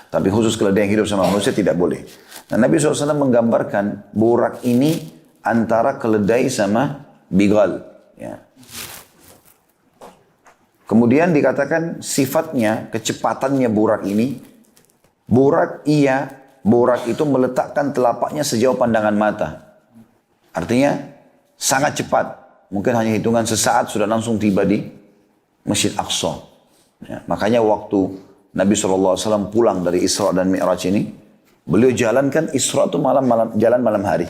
Tapi khusus keledai yang hidup sama manusia tidak boleh. Nah, Nabi SAW menggambarkan burak ini antara keledai sama bigal. Ya. Kemudian dikatakan sifatnya, kecepatannya burak ini. Burak itu meletakkan telapaknya sejauh pandangan mata. Artinya sangat cepat. Mungkin hanya hitungan sesaat sudah langsung tiba di Masjid Aqsa. Ya, makanya waktu Nabi SAW pulang dari Isra dan Mi'raj ini, beliau jalankan Isra itu jalan malam hari.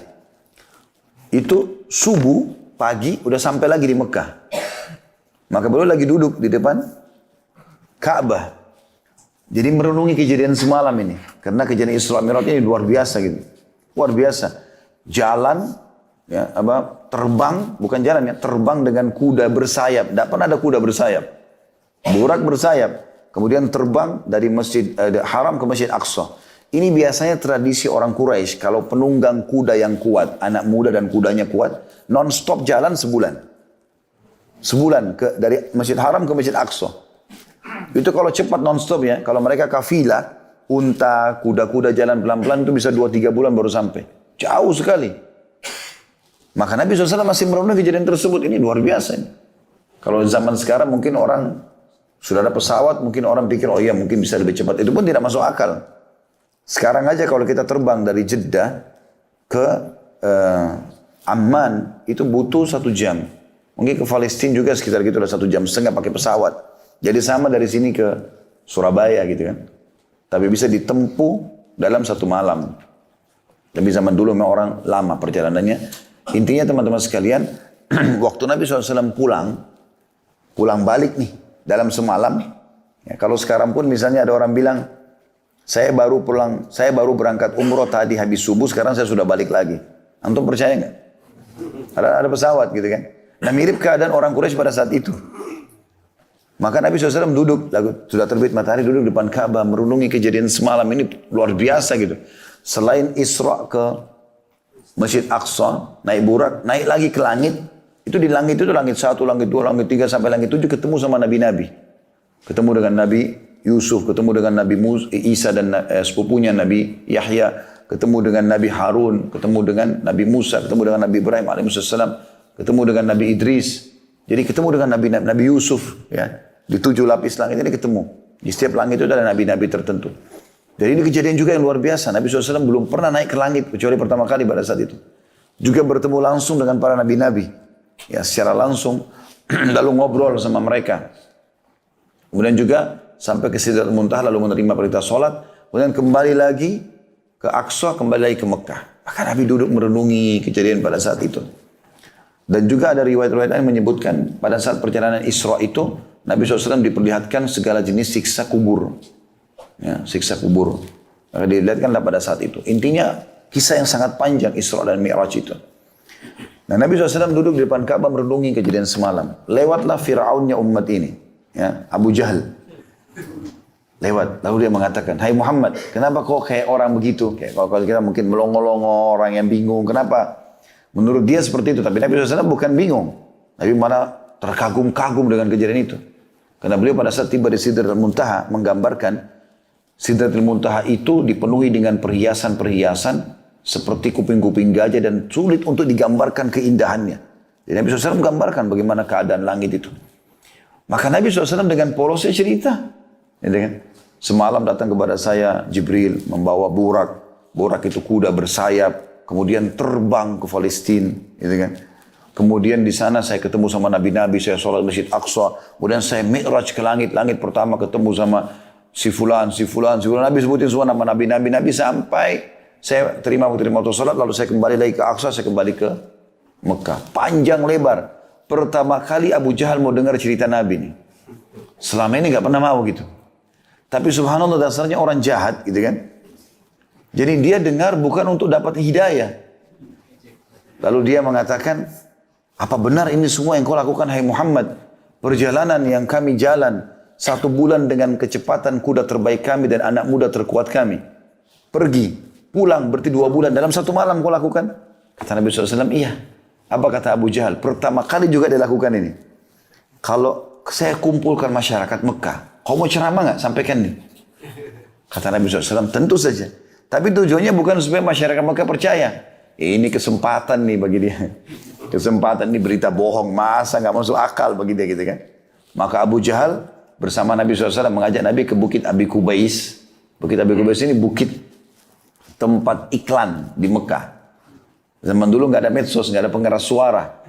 Itu subuh, pagi, udah sampai lagi di Mekah. Maka beliau lagi duduk di depan Ka'bah. Jadi merenungi kejadian semalam ini. Karena kejadian Isra Mi'raj ini luar biasa gitu. Luar biasa. Jalan, ya, terbang, bukan jalan ya, terbang dengan kuda bersayap. Tidak pernah ada kuda bersayap. Burak bersayap. Kemudian terbang dari Masjid Haram ke Masjid Aqsa. Ini biasanya tradisi orang Quraisy. Kalau penunggang kuda yang kuat, anak muda dan kudanya kuat, non-stop jalan sebulan. Sebulan dari Masjid Haram ke Masjid Aqsa. Itu kalau cepat non-stop ya. Kalau mereka kafilah, unta, kuda-kuda jalan pelan-pelan itu bisa 2-3 bulan baru sampai. Jauh sekali. Maka Nabi SAW masih merenung kejadian tersebut. Ini luar biasa ini. Kalau zaman sekarang mungkin orang sudah ada pesawat, mungkin orang pikir, oh iya mungkin bisa lebih cepat. Itu pun tidak masuk akal. Sekarang aja kalau kita terbang dari Jeddah ke Amman itu butuh 1 jam. Mungkin ke Palestina juga sekitar gitu lah 1,5 jam pakai pesawat. Jadi sama dari sini ke Surabaya gitu kan. Tapi bisa ditempuh dalam 1 malam. Tapi zaman dulu memang orang lama perjalanannya. Intinya teman-teman sekalian, waktu Nabi SAW pulang balik nih dalam semalam. Ya, kalau sekarang pun misalnya ada orang bilang, saya baru berangkat umroh tadi habis subuh, sekarang saya sudah balik lagi. Antum percaya nggak? Ada pesawat gitu kan. Nah mirip keadaan orang Quraisy pada saat itu. Maka Nabi SAW duduk, sudah terbit matahari, duduk depan Ka'bah, merenungi kejadian semalam ini luar biasa gitu. Selain Isra ke Masjid Aqsa, naik burak, naik lagi ke langit. Itu di langit itu langit 1, langit 2, langit 3 sampai langit 7 ketemu sama nabi-nabi. Ketemu dengan Nabi Yusuf, ketemu dengan Nabi Isa dan sepupunya Nabi Yahya, ketemu dengan Nabi Harun, ketemu dengan Nabi Musa, ketemu dengan Nabi Ibrahim alaihissalam, ketemu dengan Nabi Idris. Jadi ketemu dengan Nabi Yusuf ya. Di 7 lapis langit ini ketemu. Di setiap langit itu ada nabi-nabi tertentu. Jadi ini kejadian juga yang luar biasa. Nabi SAW belum pernah naik ke langit kecuali pertama kali pada saat itu. Juga bertemu langsung dengan para nabi-nabi. Ya secara langsung lalu ngobrol sama mereka. Kemudian juga sampai ke Sidratul Muntaha lalu menerima perintah sholat. Kemudian kembali lagi ke Aqsa, kembali lagi ke Mekah. Maka Nabi duduk merenungi kejadian pada saat itu. Dan juga ada riwayat-riwayat yang menyebutkan pada saat perjalanan Isra itu Nabi SAW diperlihatkan segala jenis siksa kubur. Ya, siksa kubur. Maka dilihatkanlah pada saat itu. Intinya kisah yang sangat panjang Isra dan Mi'raj itu. Nah Nabi SAW duduk di depan Ka'bah merenungi kejadian semalam. Lewatlah Fir'aunnya umat ini. Ya, Abu Jahal. Lewat. Lalu dia mengatakan, hai Muhammad, kenapa kau kayak orang begitu? Kayak kalau kita mungkin melongo-longo, orang yang bingung. Kenapa? Menurut dia seperti itu. Tapi Nabi SAW bukan bingung. Nabi malah terkagum-kagum dengan kejadian itu. Karena beliau pada saat tiba di Sidratul Muntaha menggambarkan Sidratul Muntaha itu dipenuhi dengan perhiasan-perhiasan seperti kuping-kuping gajah dan sulit untuk digambarkan keindahannya. Jadi Nabi SAW menggambarkan bagaimana keadaan langit itu. Maka Nabi SAW dengan polosnya cerita. Gitu kan? Semalam datang kepada saya Jibril membawa burak. Burak itu kuda bersayap. Kemudian terbang ke Palestina. Gitu kan? Kemudian di sana saya ketemu sama nabi-nabi, saya sholat Masjid Aqsa. Kemudian saya mi'raj ke langit. Langit pertama ketemu sama si fulan. Nabi sebutin semua nama nabi-nabi sampai saya terima waktu sholat. Lalu saya kembali lagi ke Aqsa, saya kembali ke Mekah. Panjang lebar. Pertama kali Abu Jahal mau dengar cerita Nabi nih. Selama ini gak pernah mau gitu. Tapi subhanallah dasarnya orang jahat gitu kan. Jadi dia dengar bukan untuk dapat hidayah. Lalu dia mengatakan, apa benar ini semua yang kau lakukan hai Muhammad? Perjalanan yang kami jalan 1 bulan dengan kecepatan kuda terbaik kami dan anak muda terkuat kami. Pergi, pulang berarti 2 bulan dalam 1 malam kau lakukan? Kata Nabi SAW, iya. Apa kata Abu Jahal? Pertama kali juga dia lakukan ini. Kalau saya kumpulkan masyarakat Mekah, kau mau ceramah nggak? Sampaikan nih. Kata Nabi SAW, tentu saja. Tapi tujuannya bukan supaya masyarakat Mekah percaya. Ini kesempatan nih bagi dia. Kesempatan ini berita bohong, masa nggak masuk akal bagi dia gitu kan. Maka Abu Jahal bersama Nabi SAW mengajak Nabi ke Bukit Abi Kubais. Bukit Abi Kubais ini bukit tempat iklan di Mekah. Zaman dulu nggak ada medsos, nggak ada pengeras suara.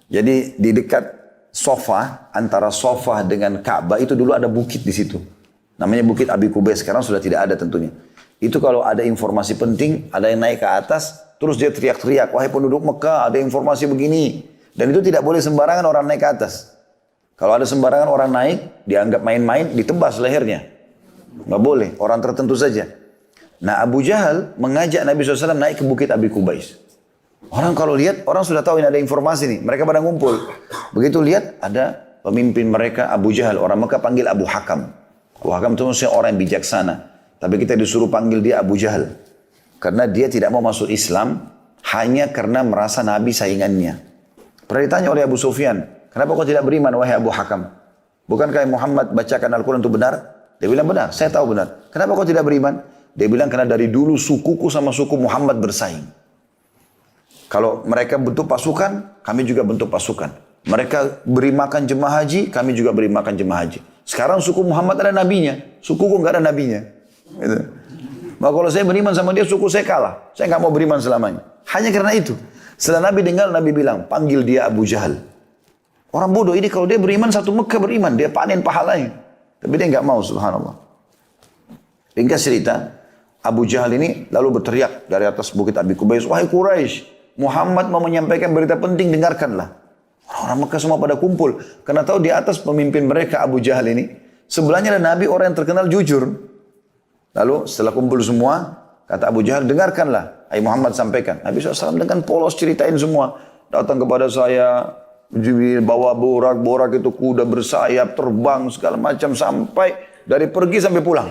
Jadi di dekat Sofa, antara Sofa dengan Ka'bah itu dulu ada bukit di situ. Namanya Bukit Abi Kubais, sekarang sudah tidak ada tentunya. Itu kalau ada informasi penting, ada yang naik ke atas, terus dia teriak-teriak, wahai penduduk Mekah, ada informasi begini. Dan itu tidak boleh sembarangan orang naik ke atas. Kalau ada sembarangan orang naik, dianggap main-main, ditebas lehernya. Nggak boleh, orang tertentu saja. Nah Abu Jahal mengajak Nabi SAW naik ke Bukit Abi Kubais. Orang kalau lihat, orang sudah tahu ini ada informasi nih. Mereka pada ngumpul. Begitu lihat, ada pemimpin mereka Abu Jahal. Orang Mekah panggil Abu Hakam. Abu Hakam itu maksudnya orang yang bijaksana. Tapi kita disuruh panggil dia Abu Jahal. Karena dia tidak mau masuk Islam hanya karena merasa Nabi saingannya. Pernah ditanya oleh Abu Sufyan, kenapa kau tidak beriman wahai Abu Hakam? Bukankah Muhammad bacakan Al-Quran itu benar? Dia bilang benar, saya tahu benar. Kenapa kau tidak beriman? Dia bilang karena dari dulu sukuku sama suku Muhammad bersaing. Kalau mereka bentuk pasukan, kami juga bentuk pasukan. Mereka beri makan jemaah haji, kami juga beri makan jemaah haji. Sekarang suku Muhammad ada nabinya, sukuku nggak ada nabinya. Gitu. Maka kalau saya beriman sama dia, suku saya kalah. Saya nggak mau beriman selamanya. Hanya karena itu. Setelah Nabi dengar, Nabi bilang, panggil dia Abu Jahal. Orang bodoh ini kalau dia beriman, satu Mekah beriman, dia panen pahalanya. Tapi dia enggak mau, subhanallah. Ringkas cerita, Abu Jahal ini lalu berteriak dari atas bukit Abi Kubais, wahai Quraisy, Muhammad mau menyampaikan berita penting, dengarkanlah. Orang Mekah semua pada kumpul. Karena tahu di atas pemimpin mereka Abu Jahal ini, sebelahnya ada Nabi, orang yang terkenal jujur. Lalu setelah kumpul semua, kata Abu Jahal, dengarkanlah. Hai Muhammad sampaikan. Nabi SAW dengan polos ceritain semua. Datang kepada saya, bawa borak itu kuda bersayap, terbang segala macam sampai dari pergi sampai pulang.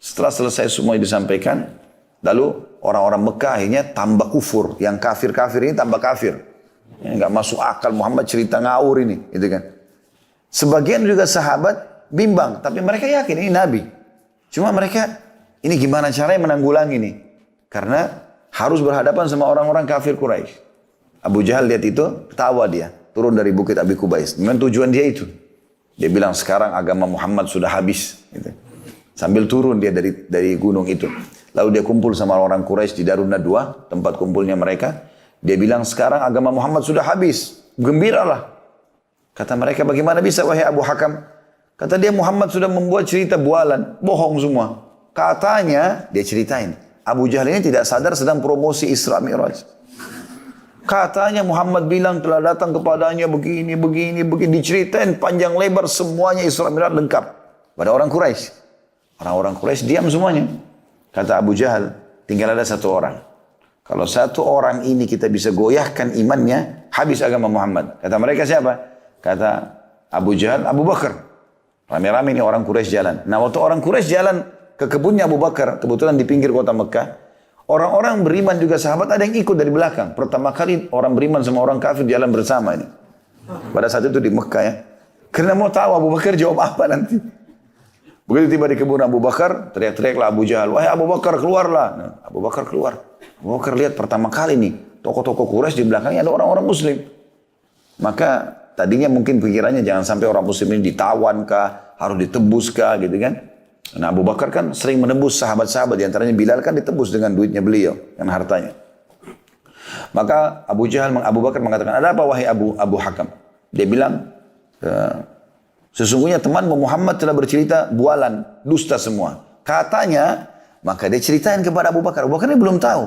Setelah selesai semua disampaikan, lalu orang-orang Mekah akhirnya tambah kufur. Yang kafir-kafir ini tambah kafir. Enggak masuk akal Muhammad cerita ngawur ini, gitu kan. Sebagian juga sahabat bimbang, tapi mereka yakin ini Nabi. Cuma mereka ini gimana caranya menanggulangi ini? Karena harus berhadapan sama orang-orang kafir Quraisy. Abu Jahal lihat itu, ketawa dia. Turun dari bukit Abi Kubais. Memang tujuan dia itu. Dia bilang sekarang agama Muhammad sudah habis. Gitu. Sambil turun dia dari gunung itu. Lalu dia kumpul sama orang Quraisy di Darun Nadwa, tempat kumpulnya mereka. Dia bilang sekarang agama Muhammad sudah habis. Gembiralah. Kata mereka, bagaimana bisa wahai Abu Hakam? Kata dia, Muhammad sudah membuat cerita bualan. Bohong semua. Katanya, dia ceritain. Abu Jahal ini tidak sadar sedang promosi Isra Mi'raj. Katanya Muhammad bilang telah datang kepadanya begini. Diceritain panjang lebar semuanya Isra Mi'raj lengkap. Pada orang Quraisy. Orang-orang Quraisy diam semuanya. Kata Abu Jahal, tinggal ada satu orang. Kalau satu orang ini kita bisa goyahkan imannya, habis agama Muhammad. Kata mereka siapa? Kata Abu Jahal, Abu Bakar. Rame-rame ini orang Quraisy jalan. Nah waktu orang Quraisy jalan ke kebunnya Abu Bakar, kebetulan di pinggir kota Mekah, orang-orang beriman juga sahabat ada yang ikut dari belakang. Pertama kali orang beriman sama orang kafir jalan bersama ini. Pada saat itu di Mekah ya. Karena mau tahu Abu Bakar jawab apa nanti. Begitu tiba di kebun Abu Bakar, teriak-teriaklah Abu Jahal, wahai Abu Bakar keluarlah. Nah, Abu Bakar keluar. Abu Bakar lihat pertama kali nih, tokoh-tokoh Quraisy di belakangnya ada orang-orang Muslim. Maka tadinya mungkin pikirannya jangan sampai orang Muslim ini ditawan kah, harus ditebus kah gitu kan. Nah Abu Bakar kan sering menebus sahabat-sahabat, diantaranya Bilal kan ditebus dengan duitnya beliau, dengan hartanya. Maka Abu Bakar mengatakan, ada apa wahai Abu Hakam? Dia bilang, sesungguhnya temanmu Muhammad telah bercerita bualan, dusta semua. Katanya, maka dia ceritain kepada Abu Bakar. Abu Bakar ini belum tahu.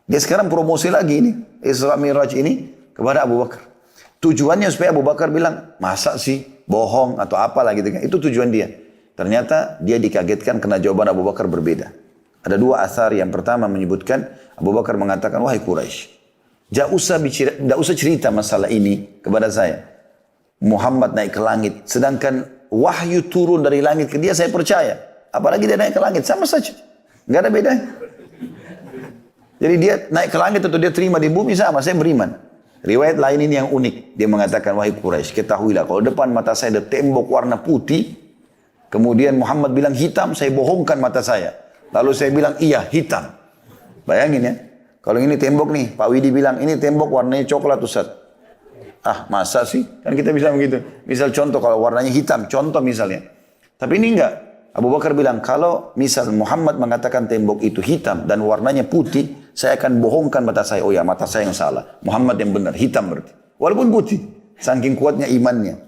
Dia sekarang promosi lagi ini, Isra Mi'raj ini kepada Abu Bakar. Tujuannya supaya Abu Bakar bilang, masa sih bohong atau apalah gitu kan. Itu tujuan dia. Ternyata dia dikagetkan karena jawaban Abu Bakar berbeda. Ada dua asar. Yang pertama menyebutkan Abu Bakar mengatakan, wahai Quraisy, tidak usah cerita masalah ini kepada saya. Muhammad naik ke langit, sedangkan wahyu turun dari langit ke dia, saya percaya. Apalagi dia naik ke langit, sama saja. Nggak ada bedanya. Jadi dia naik ke langit atau dia terima di bumi sama, saya beriman. Riwayat lain ini yang unik. Dia mengatakan, wahai Quraisy, ketahuilah kalau depan mata saya ada tembok warna putih, kemudian Muhammad bilang hitam, saya bohongkan mata saya. Lalu saya bilang, iya hitam. Bayangin ya, kalau ini tembok nih, Pak Widi bilang, ini tembok warnanya coklat Ustaz. Ah masa sih? Kan kita bisa begitu. Misal contoh kalau warnanya hitam, contoh misalnya. Tapi ini enggak. Abu Bakar bilang, kalau misal Muhammad mengatakan tembok itu hitam dan warnanya putih, saya akan bohongkan mata saya. Oh ya, mata saya yang salah. Muhammad yang benar, hitam berarti. Walaupun putih. Saking kuatnya imannya.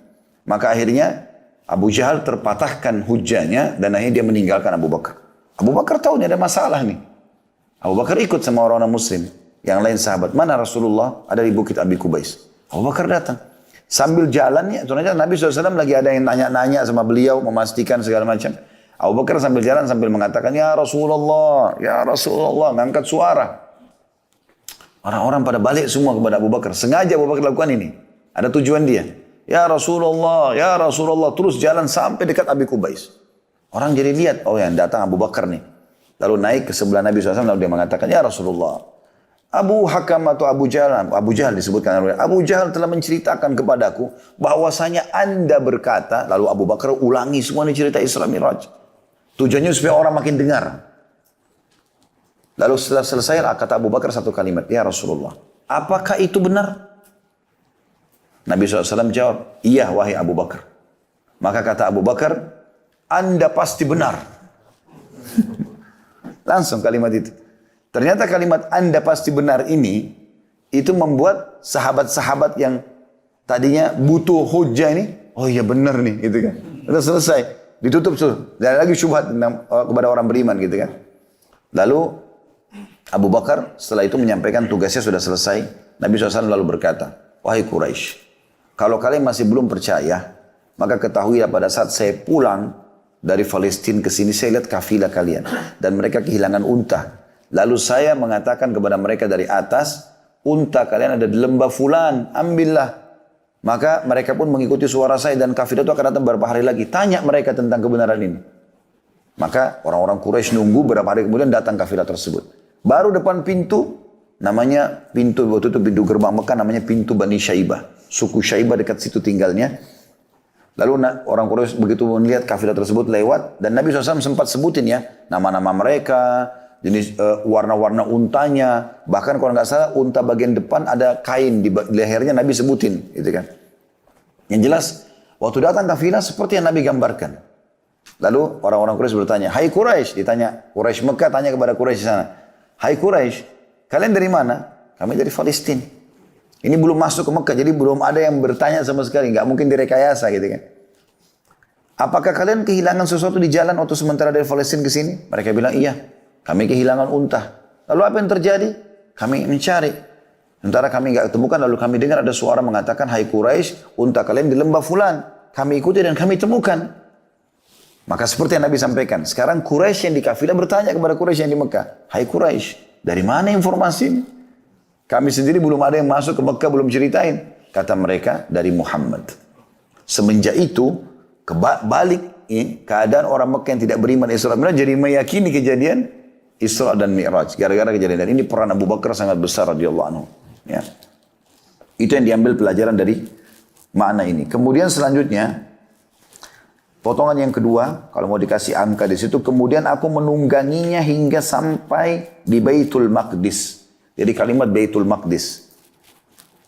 Maka akhirnya Abu Jahal terpatahkan hujahnya dan akhirnya dia meninggalkan Abu Bakar. Abu Bakar tahu ini ada masalah nih. Abu Bakar ikut sama orang-orang Muslim. Yang lain sahabat. Mana Rasulullah? Ada di bukit Abi Kubais. Abu Bakar datang. Sambil jalannya, sebenarnya Nabi SAW lagi ada yang nanya-nanya sama beliau, memastikan segala macam. Abu Bakar sambil jalan sambil mengatakan, ya Rasulullah, ngangkat suara. Orang-orang pada balik semua kepada Abu Bakar. Sengaja Abu Bakar lakukan ini. Ada tujuan dia. Ya Rasulullah, terus jalan sampai dekat Abi Kubais. Orang jadi lihat, oh yang datang Abu Bakar nih. Lalu naik ke sebelah Nabi SAW, lalu dia mengatakan, ya Rasulullah, Abu Hakam atau Abu Jahal disebutkan. Abu Jahal telah menceritakan kepadaku bahwasanya Anda berkata, lalu Abu Bakar ulangi semua ini cerita Isra Mi'raj. Tujuannya supaya orang makin dengar. Lalu setelah selesai, kata Abu Bakar satu kalimat, ya Rasulullah, apakah itu benar? Nabi SAW jawab, iya wahai Abu Bakar. Maka kata Abu Bakar, Anda pasti benar. Langsung kalimat itu. Ternyata kalimat Anda pasti benar ini, itu membuat sahabat-sahabat yang tadinya butuh hujah ini, oh iya benar nih, gitu kan. Sudah selesai, ditutup tuh. Tidak ada lagi syubhat kepada orang beriman, gitu kan. Lalu Abu Bakar setelah itu menyampaikan tugasnya sudah selesai. Nabi SAW lalu berkata, wahai Quraisy, kalau kalian masih belum percaya, maka ketahuilah pada saat saya pulang dari Palestina ke sini, saya lihat kafilah kalian. Dan mereka kehilangan unta. Lalu saya mengatakan kepada mereka dari atas, unta kalian ada di lembah fulan, ambillah. Maka mereka pun mengikuti suara saya dan kafilah itu akan datang beberapa hari lagi. Tanya mereka tentang kebenaran ini. Maka orang-orang Quraisy nunggu beberapa hari kemudian datang kafilah tersebut. Baru depan pintu, namanya pintu, waktu itu pintu gerbang Mekah namanya pintu Bani Syaibah. Suku Syaibah dekat situ tinggalnya. Lalu orang Quraisy begitu melihat kafilah tersebut lewat. Dan Nabi SAW sempat sebutin ya, nama-nama mereka, jenis warna-warna untanya. Bahkan kalau nggak salah unta bagian depan ada kain di lehernya Nabi sebutin. Gitu kan. Yang jelas, waktu datang kafilah seperti yang Nabi gambarkan. Lalu orang-orang Quraisy bertanya, hai Quraisy, ditanya. Quraisy Mekah tanya kepada Quraisy di sana. Hai Quraisy, kalian dari mana? Kami dari Palestina. Ini belum masuk ke Mekah, jadi belum ada yang bertanya sama sekali. Nggak mungkin direkayasa gitu kan. Apakah kalian kehilangan sesuatu di jalan waktu sementara dari Palestina ke sini? Mereka bilang, iya. Kami kehilangan unta. Lalu apa yang terjadi? Kami mencari. Sementara kami nggak temukan, lalu kami dengar ada suara mengatakan, hai Quraisy, unta kalian di lembah fulan. Kami ikuti dan kami temukan. Maka seperti yang Nabi sampaikan, sekarang Quraisy yang di kafilah bertanya kepada Quraisy yang di Mekah, hai Quraisy, dari mana informasi ini? Kami sendiri belum ada yang masuk ke Mekah, belum ceritain. Kata mereka, dari Muhammad. Semenjak itu, balik keadaan orang Mekah yang tidak beriman Isra Mi'raj jadi meyakini kejadian Isra dan Mi'raj. Gara-gara kejadian. Dan ini peran Abu Bakar sangat besar radhiyallahu anhu. Ya. Itu yang diambil pelajaran dari makna ini. Kemudian selanjutnya, potongan yang kedua, kalau mau dikasih angka di situ, kemudian aku menungganginya hingga sampai di Baitul Maqdis. Jadi kalimat Baitul Maqdis.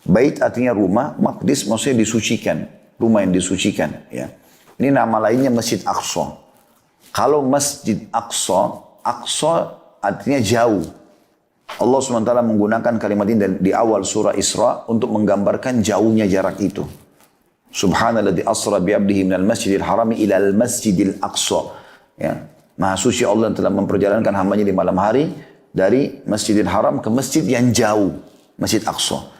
Bait artinya rumah, Maqdis maksudnya disucikan, rumah yang disucikan. Ya. Ini nama lainnya Masjid Aqsa. Kalau Masjid Aqsa, Aqsa artinya jauh. Allah SWT menggunakan kalimat ini di awal surah Isra untuk menggambarkan jauhnya jarak itu. Subhanalladzi asra bi'abdihi minal masjidil harami ilal masjidil aqsa. Ya. Maha suci Allah yang telah memperjalankan hambanya di malam hari dari Masjidil Haram ke masjid yang jauh, Masjid Aqsa.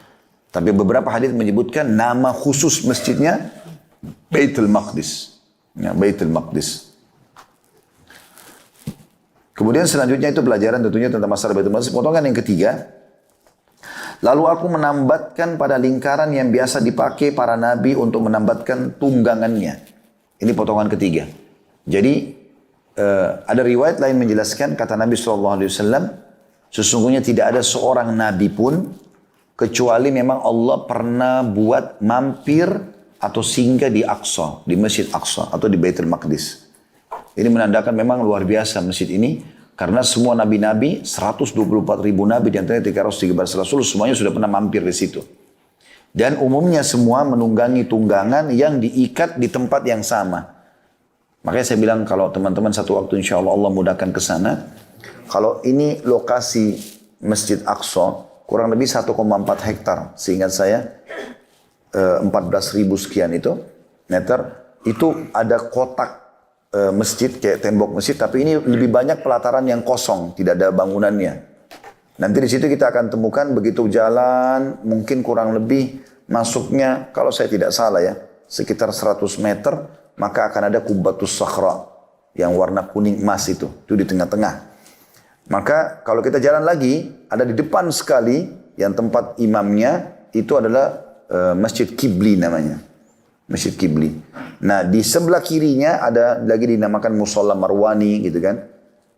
Tapi beberapa hadis menyebutkan nama khusus masjidnya Baitul Maqdis. Ya, Baitul Maqdis. Kemudian selanjutnya itu pelajaran tentunya tentang masalah Baitul Maqdis. Potongan yang ketiga, lalu aku menambatkan pada lingkaran yang biasa dipakai para nabi untuk menambatkan tunggangannya. Ini potongan ketiga. Jadi ada riwayat lain menjelaskan kata Nabi SAW, sesungguhnya tidak ada seorang nabi pun kecuali memang Allah pernah buat mampir atau singgah di Aqsa, di Masjid Aqsa atau di Baitul Maqdis. Ini menandakan memang luar biasa masjid ini. Karena semua nabi-nabi, 124 ribu nabi di antaranya 313 rasul, semuanya sudah pernah mampir di situ. Dan umumnya semua menunggangi tunggangan yang diikat di tempat yang sama. Makanya saya bilang kalau teman-teman satu waktu insya Allah Allah mudahkan ke sana. Kalau ini lokasi Masjid Aqsa, kurang lebih 1,4 hektar. Seingat saya 14.000 sekian itu meter. Itu ada kotak masjid, kayak tembok masjid, tapi ini lebih banyak pelataran yang kosong, tidak ada bangunannya. Nanti di situ kita akan temukan begitu jalan, mungkin kurang lebih masuknya, kalau saya tidak salah ya, sekitar 100 meter, maka akan ada Qubbatus Sakhra, yang warna kuning emas itu di tengah-tengah. Maka kalau kita jalan lagi, ada di depan sekali, yang tempat imamnya, itu adalah Masjid Qibli namanya. Masjid Qibli. Nah, di sebelah kirinya ada lagi dinamakan Musalla Marwani gitu kan.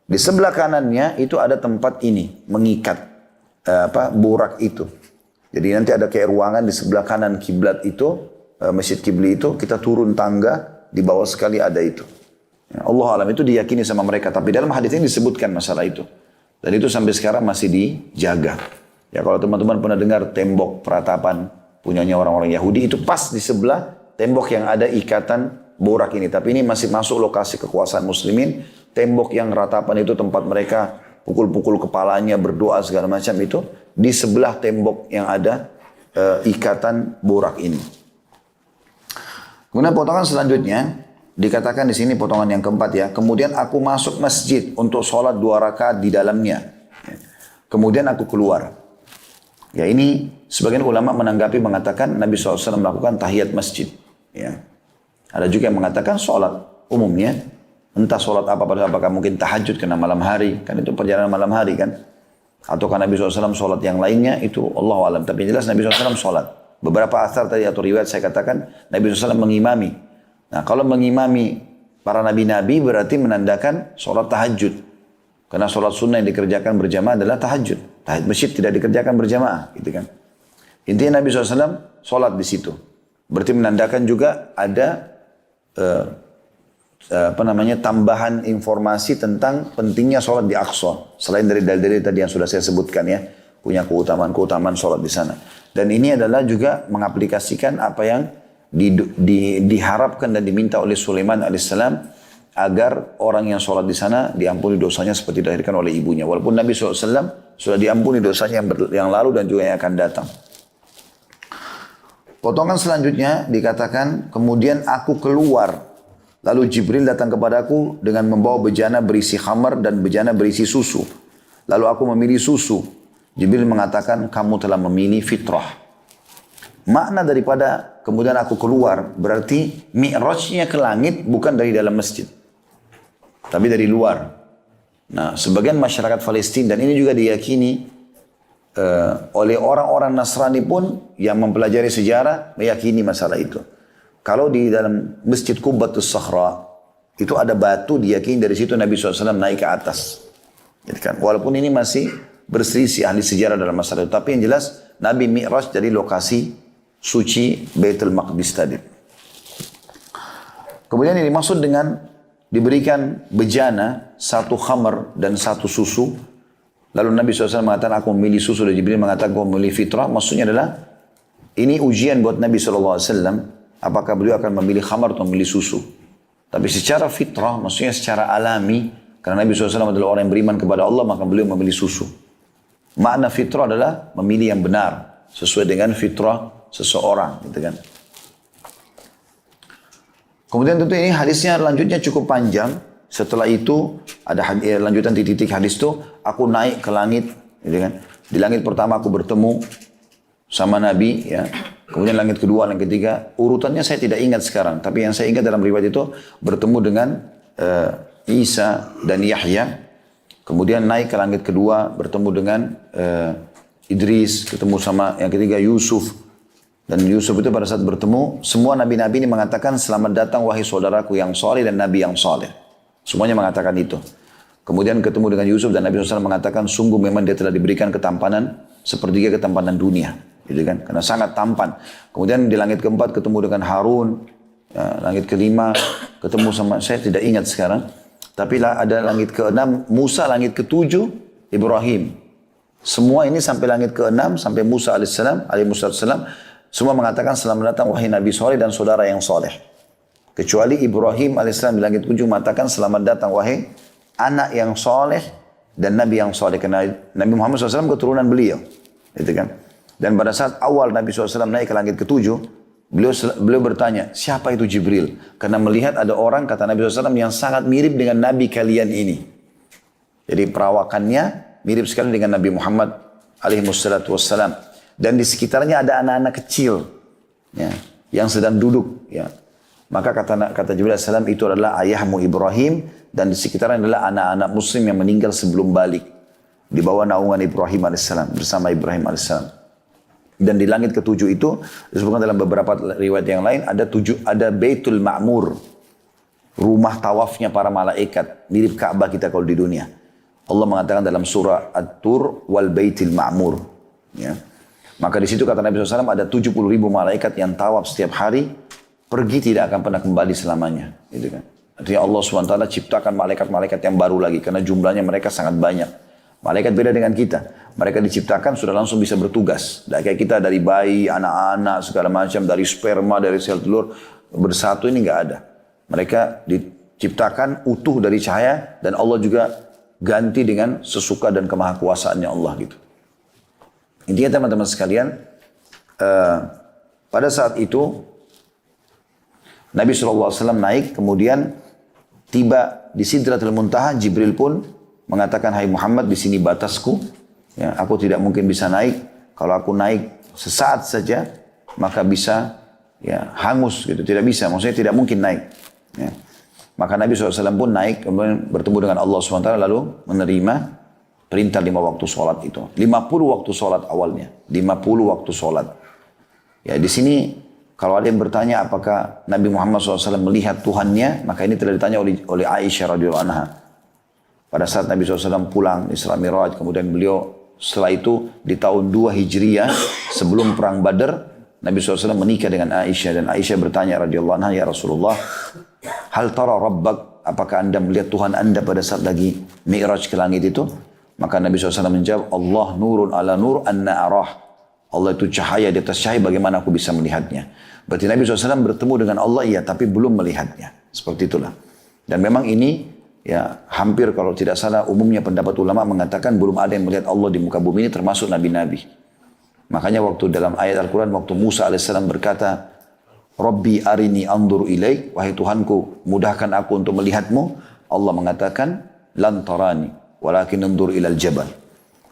Di sebelah kanannya itu ada tempat ini mengikat burak itu. Jadi nanti ada kayak ruangan di sebelah kanan kiblat itu, Masjid Qibli itu, kita turun tangga, di bawah sekali ada itu. Ya, Allah alam itu diyakini sama mereka, tapi dalam hadis ini disebutkan masalah itu. Dan itu sampai sekarang masih dijaga. Ya, kalau teman-teman pernah dengar tembok peratapan punyanya orang-orang Yahudi, itu pas di sebelah tembok yang ada ikatan borak ini. Tapi ini masih masuk lokasi kekuasaan muslimin. Tembok yang ratapan itu tempat mereka pukul-pukul kepalanya, berdoa segala macam itu di sebelah tembok yang ada ikatan borak ini. Kemudian potongan selanjutnya dikatakan di sini potongan yang keempat ya. Kemudian aku masuk masjid untuk sholat 2 rakaat di dalamnya. Kemudian aku keluar. Ya ini sebagian ulama menanggapi mengatakan Nabi SAW melakukan tahiyat masjid. Ya. Ada juga yang mengatakan sholat umumnya. Entah sholat apa, apakah mungkin tahajud karena malam hari. Kan itu perjalanan malam hari kan. Atau karena Nabi SAW sholat yang lainnya itu Allah alam. Tapi jelas Nabi SAW sholat. Beberapa asar tadi atau riwayat saya katakan Nabi SAW mengimami. Nah kalau mengimami para nabi-nabi berarti menandakan sholat tahajud. Karena sholat sunnah yang dikerjakan berjamaah adalah tahajud. Tahajud masjid tidak dikerjakan berjamaah, gitu kan. Intinya Nabi SAW sholat di situ. Berarti menandakan juga ada tambahan informasi tentang pentingnya sholat di Aqsa. Selain dari dalil-dalil tadi yang sudah saya sebutkan ya, punya keutamaan sholat di sana. Dan ini adalah juga mengaplikasikan apa yang diharapkan dan diminta oleh Sulaiman alaihissalam agar orang yang sholat di sana diampuni dosanya seperti dilahirkan oleh ibunya. Walaupun Nabi SAW sudah diampuni dosanya yang lalu dan juga yang akan datang. Potongan selanjutnya dikatakan, kemudian aku keluar. Lalu Jibril datang kepadaku dengan membawa bejana berisi khamar dan bejana berisi susu. Lalu aku memilih susu. Jibril mengatakan, kamu telah memilih fitrah. Makna daripada kemudian aku keluar, berarti mi'rajnya ke langit bukan dari dalam masjid. Tapi dari luar. Nah, sebagian masyarakat Palestina, dan ini juga diyakini oleh orang-orang Nasrani pun yang mempelajari sejarah, meyakini masalah itu. Kalau di dalam Masjid Qubbatus Sakhra, itu ada batu diyakini dari situ Nabi SAW naik ke atas. Gitu kan? Walaupun ini masih berselisih ahli sejarah dalam masalah itu. Tapi yang jelas Nabi Mi'raj dari lokasi suci Baitul Maqdis tadi. Kemudian ini dimaksud dengan diberikan bejana, 1 khamar dan 1 susu. Lalu Nabi SAW mengatakan aku memilih susu dan Jibril mengatakan aku memilih fitrah. Maksudnya adalah ini ujian buat Nabi SAW. Apakah beliau akan memilih khamar atau memilih susu. Tapi secara fitrah maksudnya secara alami. Karena Nabi SAW adalah orang yang beriman kepada Allah maka beliau memilih susu. Makna fitrah adalah memilih yang benar sesuai dengan fitrah seseorang, gitu kan. Kemudian tentu ini hadisnya lanjutnya cukup panjang. Setelah itu ada lanjutan titik hadis itu, aku naik ke langit, gitu kan. Di langit pertama aku bertemu sama Nabi, ya. Kemudian langit kedua, langit ketiga, urutannya saya tidak ingat sekarang. Tapi yang saya ingat dalam riwayat itu bertemu dengan Isa dan Yahya. Kemudian naik ke langit kedua, bertemu dengan Idris, ketemu sama yang ketiga Yusuf. Dan Yusuf itu pada saat bertemu, semua nabi-nabi ini mengatakan, selamat datang wahai saudaraku yang soleh dan nabi yang soleh. Semuanya mengatakan itu. Kemudian ketemu dengan Yusuf dan Nabi SAW mengatakan, sungguh memang dia telah diberikan ketampanan, sepertiga ketampanan dunia. Gitu kan? Karena sangat tampan. Kemudian di langit keempat ketemu dengan Harun. Ya, langit kelima ketemu sama, saya tidak ingat sekarang. Tapi ada langit ke-6, Musa, langit ke-7, Ibrahim. Semua ini sampai langit ke-6, sampai Musa alaihissalam, semua mengatakan selamat datang wahai Nabi soleh dan saudara yang soleh. Kecuali Ibrahim alaihissalam di langit ke-7 mengatakan selamat datang wahai anak yang soleh dan Nabi yang soleh. Karena Nabi Muhammad SAW keturunan beliau. Gitu kan? Dan pada saat awal Nabi SAW naik ke langit ke-7, beliau bertanya, siapa itu Jibril? Karena melihat ada orang, kata Nabi SAW, yang sangat mirip dengan Nabi kalian ini. Jadi perawakannya mirip sekali dengan Nabi Muhammad SAW. Dan di sekitarnya ada anak-anak kecil, ya, yang sedang duduk. Ya. Maka kata Jibril AS, itu adalah ayahmu Ibrahim, dan di sekitarnya adalah anak-anak muslim yang meninggal sebelum balik. Di bawah naungan Ibrahim AS, bersama Ibrahim AS. Dan di langit ke-7 itu disebutkan dalam beberapa riwayat yang lain ada Baitul Ma'mur, rumah tawafnya para malaikat, mirip Ka'bah kita kalau di dunia. Allah mengatakan dalam surah At-Tur wal Baitil Ma'mur. Ya. Maka di situ kata Nabi SAW ada 70.000 malaikat yang tawaf setiap hari, pergi tidak akan pernah kembali selamanya. Gitu kan. Artinya Allah SWT ciptakan malaikat-malaikat yang baru lagi karena jumlahnya mereka sangat banyak. Malaikat beda dengan kita. Mereka diciptakan sudah langsung bisa bertugas. Kayak kita dari bayi, anak-anak, segala macam, dari sperma, dari sel telur, bersatu ini nggak ada. Mereka diciptakan utuh dari cahaya dan Allah juga ganti dengan sesuka dan kemahakuasaannya Allah gitu. Intinya teman-teman sekalian, pada saat itu Nabi SAW naik, kemudian tiba di Sidratul Muntaha. Jibril pun mengatakan, hai Muhammad, di sini batasku, ya, aku tidak mungkin bisa naik. Kalau aku naik sesaat saja, maka bisa ya hangus gitu, tidak bisa, maksudnya tidak mungkin naik. Ya. Maka Nabi SAW pun naik, kemudian bertemu dengan Allah SWT, lalu menerima perintah 5 waktu sholat itu. 50 waktu sholat awalnya. 50 waktu sholat. Ya di sini kalau ada yang bertanya apakah Nabi Muhammad SAW melihat Tuhannya, maka ini telah ditanya oleh Aisyah radhiyallahu anha. Pada saat Nabi SAW pulang Isra Mi'raj, kemudian beliau setelah itu di tahun 2 Hijriah sebelum perang Badar, Nabi SAW menikah dengan Aisyah, dan Aisyah bertanya radhiyallahu anha, ya Rasulullah, hal tara rabbak, apakah anda melihat Tuhan anda pada saat lagi Mi'raj ke langit itu? Maka Nabi SAW menjawab, Allah nurun ala nur anna arah. Allah itu cahaya di atas cahaya, bagaimana aku bisa melihatnya? Berarti Nabi SAW bertemu dengan Allah, iya, tapi belum melihatnya. Seperti itulah. Dan memang ini, ya hampir kalau tidak salah umumnya pendapat ulama mengatakan belum ada yang melihat Allah di muka bumi ini termasuk Nabi-Nabi. Makanya waktu dalam ayat Al-Quran, waktu Musa AS berkata, Rabbi arini andur ilaik, wahai Tuhanku, mudahkan aku untuk melihatmu. Allah mengatakan, lan tarani, walakin andur ilal jabal.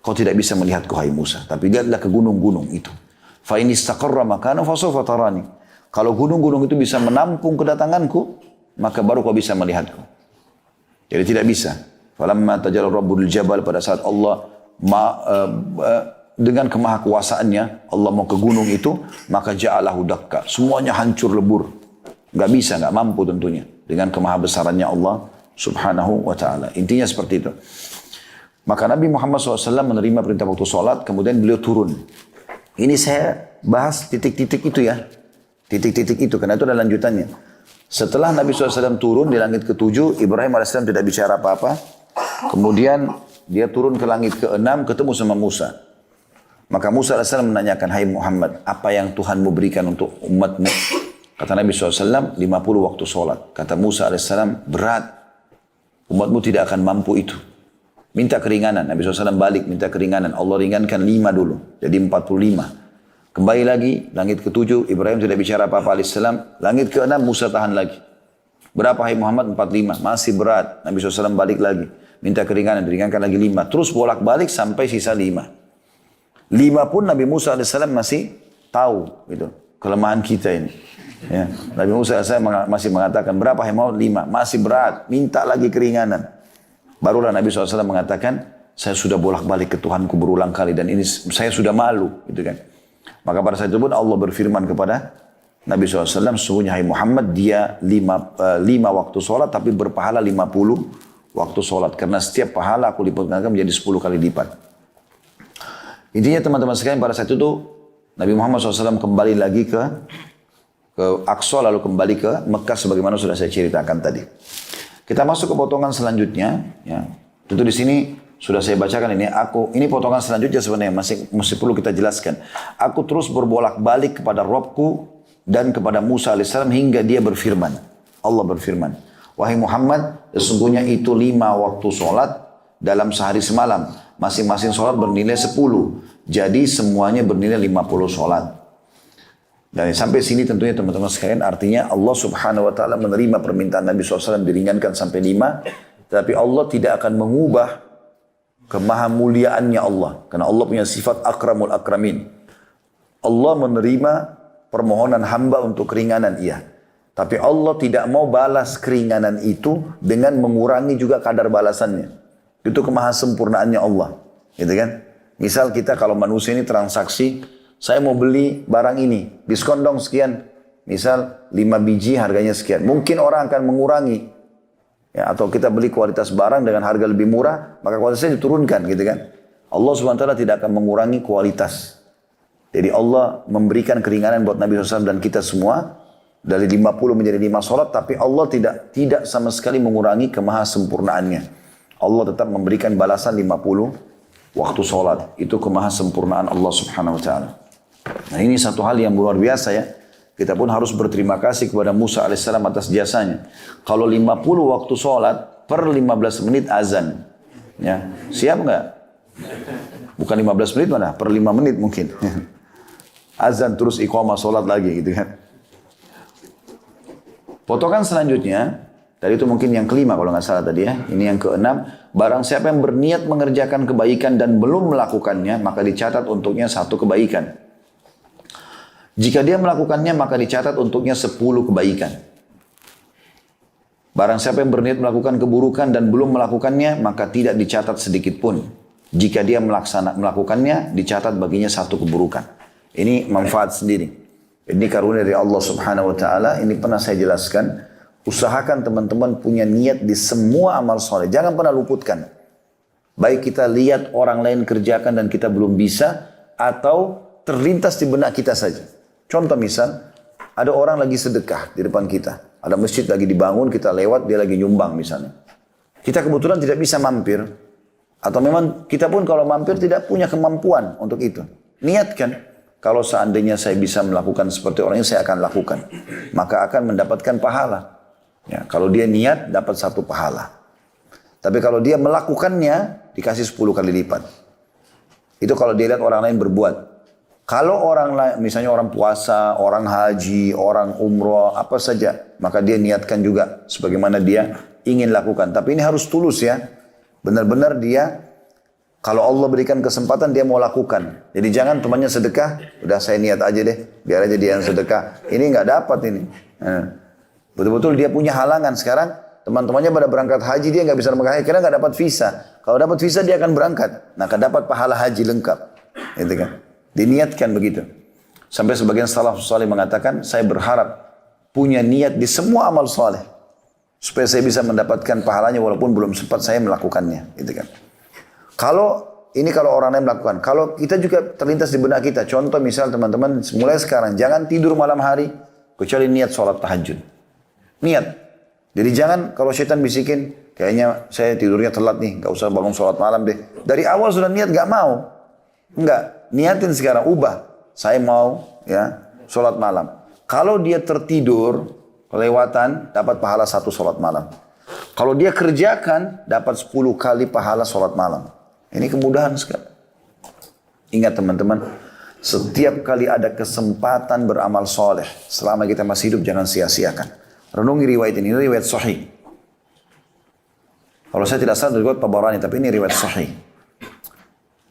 Kau tidak bisa melihatku, hai Musa, tapi lihatlah ke gunung-gunung itu. Fa in istaqarra makana fa sawfa tarani. Kalau gunung-gunung itu bisa menampung kedatanganku, maka baru kau bisa melihatku. Jadi tidak bisa. Falamma tajalla rabbul jabal, pada saat Allah dengan kemahakuasaannya Allah mau ke gunung itu, maka ja'alahu dakka, semuanya hancur lebur. Enggak bisa, enggak mampu tentunya dengan kemahabesarannya Allah Subhanahu wa taala. Intinya seperti itu. Maka Nabi Muhammad SAW menerima perintah waktu sholat, kemudian beliau turun. Ini saya bahas titik-titik itu ya. Titik-titik itu, karena itu ada lanjutannya. Setelah Nabi SAW turun di langit ke-7, Ibrahim AS tidak bicara apa-apa. Kemudian dia turun ke langit ke-6, ketemu sama Musa. Maka Musa AS menanyakan, hai Muhammad, apa yang Tuhanmu berikan untuk umatmu? Kata Nabi SAW, 50 waktu sholat. Kata Musa AS, berat. Umatmu tidak akan mampu itu. Minta keringanan. Nabi SAW balik minta keringanan. Allah ringankan 5 dulu. Jadi 45. Kembali lagi. Langit ke-7. Ibrahim tidak bicara apa-apa alaihissalam. Langit ke-6 Musa tahan lagi. Berapa hai Muhammad? 45. Masih berat. Nabi SAW balik lagi. Minta keringanan. Diringankan lagi 5. Terus bolak-balik sampai sisa 5. 5 pun Nabi Musa alaihissalam masih tahu. Gitu, kelemahan kita ini. Ya. Nabi Musa alaihissalam masih mengatakan. Berapa hai Muhammad? 5. Masih berat. Minta lagi keringanan. Barulah Nabi SAW mengatakan, saya sudah bolak-balik ke Tuhanku berulang kali dan ini saya sudah malu, gitu kan. Maka pada saat itu pun Allah berfirman kepada Nabi SAW, sesungguhnya hai Muhammad, dia 5 waktu sholat tapi berpahala 50 waktu sholat. Karena setiap pahala aku lipatkan menjadi 10 kali lipat. Intinya teman-teman sekalian, pada saat itu Nabi Muhammad SAW kembali lagi ke Aqsa, lalu kembali ke Mekah sebagaimana sudah saya ceritakan tadi. Kita masuk ke potongan selanjutnya, ya. Tentu di sini sudah saya bacakan ini potongan selanjutnya sebenarnya masih perlu kita jelaskan. Aku terus berbolak-balik kepada Rabbku dan kepada Musa alaihissalam hingga dia berfirman. Allah berfirman, wahai Muhammad, sesungguhnya itu 5 waktu sholat dalam sehari semalam. Masing-masing sholat bernilai 10. Jadi semuanya bernilai 50 sholat. Dan sampai sini tentunya teman-teman sekalian, artinya Allah Subhanahu wa taala menerima permintaan Nabi SAW diringankan sampai 5, tapi Allah tidak akan mengubah kemahamuliaannya Allah, karena Allah punya sifat akramul akramin. Allah menerima permohonan hamba untuk keringanan, iya. Tapi Allah tidak mau balas keringanan itu dengan mengurangi juga kadar balasannya. Itu kemahasempurnaannya Allah, gitu kan? Misal kita kalau manusia ini transaksi, saya mau beli barang ini, diskon dong sekian. Misal 5 biji harganya sekian. Mungkin orang akan mengurangi. Ya, atau kita beli kualitas barang dengan harga lebih murah, maka kualitasnya diturunkan gitu kan. Allah SWT tidak akan mengurangi kualitas. Jadi Allah memberikan keringanan buat Nabi SAW dan kita semua. Dari 50 menjadi 5 sholat, tapi Allah tidak sama sekali mengurangi kemahasempurnaannya. Allah tetap memberikan balasan 50 waktu sholat. Itu kemahasempurnaan Allah Subhanahu wa ta'ala. Nah ini satu hal yang luar biasa ya. Kita pun harus berterima kasih kepada Musa alaihissalam atas jasanya. Kalau 50 waktu sholat per 15 menit azan. Ya, siap nggak? Bukan 15 menit mana? Per 5 menit mungkin. Azan terus iqamah sholat lagi gitu kan. Potongan selanjutnya, tadi itu mungkin yang kelima kalau nggak salah tadi ya. Ini yang keenam. Barang siapa yang berniat mengerjakan kebaikan dan belum melakukannya, maka dicatat untuknya 1 kebaikan. Jika dia melakukannya, maka dicatat untuknya 10 kebaikan. Barang siapa yang berniat melakukan keburukan dan belum melakukannya, maka tidak dicatat sedikit pun. Jika dia melakukannya, dicatat baginya 1 keburukan. Ini manfaat sendiri. Ini karunia dari Allah Subhanahu wa taala. Ini pernah saya jelaskan. Usahakan teman-teman punya niat di semua amal soleh. Jangan pernah luputkan. Baik kita lihat orang lain kerjakan dan kita belum bisa, atau terlintas di benak kita saja. Contoh misal, ada orang lagi sedekah di depan kita. Ada masjid lagi dibangun, kita lewat, dia lagi nyumbang misalnya. Kita kebetulan tidak bisa mampir. Atau memang kita pun kalau mampir tidak punya kemampuan untuk itu. Niatkan. Kalau seandainya saya bisa melakukan seperti orang ini, saya akan lakukan. Maka akan mendapatkan pahala. Ya, kalau dia niat, dapat 1 pahala. Tapi kalau dia melakukannya, dikasih 10 kali lipat. Itu kalau dia lihat orang lain berbuat. Kalau orang lain, misalnya orang puasa, orang haji, orang umroh, apa saja, maka dia niatkan juga sebagaimana dia ingin lakukan. Tapi ini harus tulus ya. Benar-benar dia, kalau Allah berikan kesempatan dia mau lakukan. Jadi jangan temannya sedekah, udah saya niat aja deh, biar aja dia yang sedekah. Ini nggak dapat ini. Betul-betul dia punya halangan sekarang. Teman-temannya pada berangkat haji, dia nggak bisa berangkat haji karena nggak dapat visa. Kalau dapat visa dia akan berangkat, maka dapat pahala haji lengkap. Gitu kan? Diniatkan begitu. Sampai sebagian salafus saleh mengatakan, saya berharap punya niat di semua amal saleh supaya saya bisa mendapatkan pahalanya walaupun belum sempat saya melakukannya. Gitu kan? Kalau orang lain melakukan, kalau kita juga terlintas di benak kita. Contoh misal teman-teman, mulai sekarang jangan tidur malam hari kecuali niat sholat tahajud. Niat. Jadi jangan kalau syaitan bisikin, kayaknya saya tidurnya telat nih, gak usah bangun sholat malam deh. Dari awal sudah niat gak mau. Enggak, niatin sekarang, ubah. Saya mau ya sholat malam. Kalau dia tertidur, kelewatan, dapat pahala 1 sholat malam. Kalau dia kerjakan, dapat 10 kali pahala sholat malam. Ini kemudahan sekali. Ingat teman-teman, setiap kali ada kesempatan beramal soleh, selama kita masih hidup jangan sia-siakan. Renungi riwayat ini riwayat sahih. Kalau saya tidak salah riwayat Tabarani, tapi ini riwayat sahih.